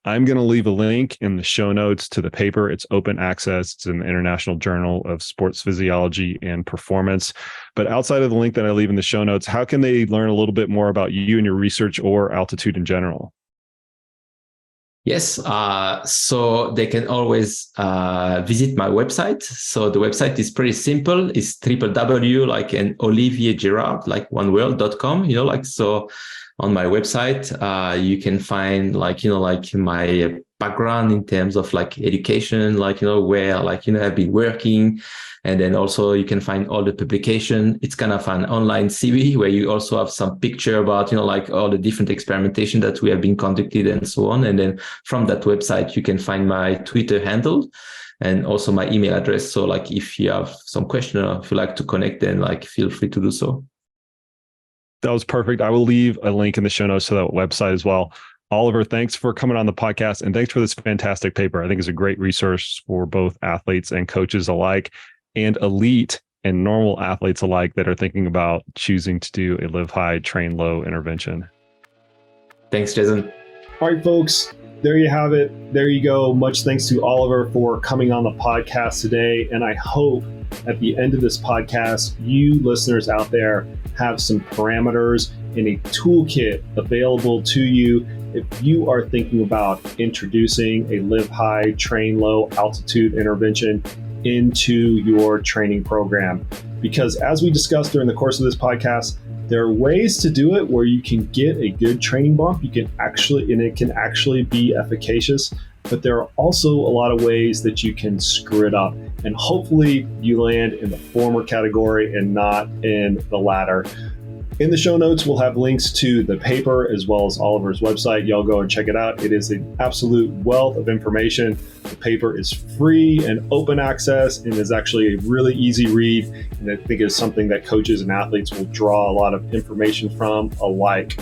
I'm going to leave a link in the show notes to the paper. It's open access. It's in the International Journal of Sports Physiology and Performance. But outside of the link that I leave in the show notes, how can they learn a little bit more about you and your research or altitude in general? Yes, so they can always visit my website. So the website is pretty simple. It's www, like an Olivier Girard, like one word.com, so on my website, you can find like my background in terms of like education, where I've been working. And then also you can find all the publication. It's kind of an online CV where you also have some picture about, all the different experimentation that we have been conducted and so on. And then from that website, you can find my Twitter handle and also my email address. So like if you have some question or if you like to connect, then like feel free to do so. That was perfect. I will leave a link in the show notes to that website as well. Oliver, thanks for coming on the podcast, and thanks for this fantastic paper. I think it's a great resource for both athletes and coaches alike, and elite and normal athletes alike that are thinking about choosing to do a live high, train low intervention. Thanks, Jason. All right, folks, there you have it. There you go. Much thanks to Oliver for coming on the podcast today. And I hope at the end of this podcast, you listeners out there have some parameters and a toolkit available to you if you are thinking about introducing a live high, train low altitude intervention into your training program. Because as we discussed during the course of this podcast, there are ways to do it where you can get a good training bump. It can actually be efficacious, but there are also a lot of ways that you can screw it up. And hopefully you land in the former category and not in the latter. In the show notes, we'll have links to the paper as well as Oliver's website. Y'all go and check it out. It is an absolute wealth of information. The paper is free and open access and is actually a really easy read. And I think it's something that coaches and athletes will draw a lot of information from alike.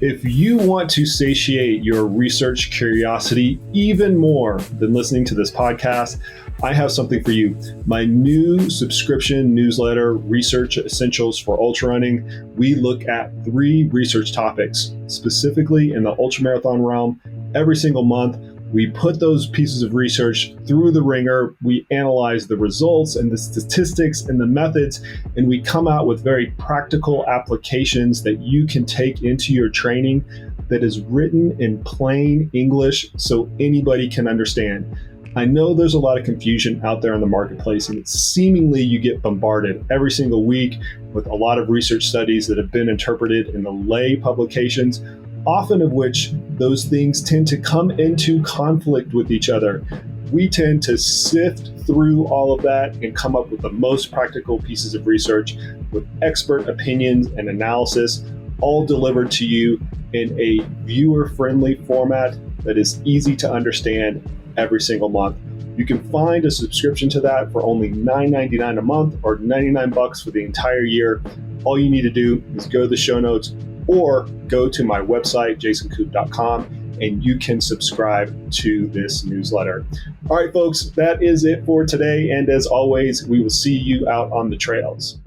If you want to satiate your research curiosity even more than listening to this podcast, I have something for you. My new subscription newsletter, Research Essentials for Ultrarunning. We look at 3 research topics, specifically in the ultramarathon realm. Every single month, we put those pieces of research through the ringer. We analyze the results and the statistics and the methods, and we come out with very practical applications that you can take into your training that is written in plain English so anybody can understand. I know there's a lot of confusion out there in the marketplace, and seemingly you get bombarded every single week with a lot of research studies that have been interpreted in the lay publications, often of which those things tend to come into conflict with each other. We tend to sift through all of that and come up with the most practical pieces of research with expert opinions and analysis, all delivered to you in a viewer-friendly format that is easy to understand every single month. You can find a subscription to that for only $9.99 a month or $99 for the entire year. All you need to do is go to the show notes or go to my website, jasonkoop.com, and you can subscribe to this newsletter. All right, folks, that is it for today. And as always, we will see you out on the trails.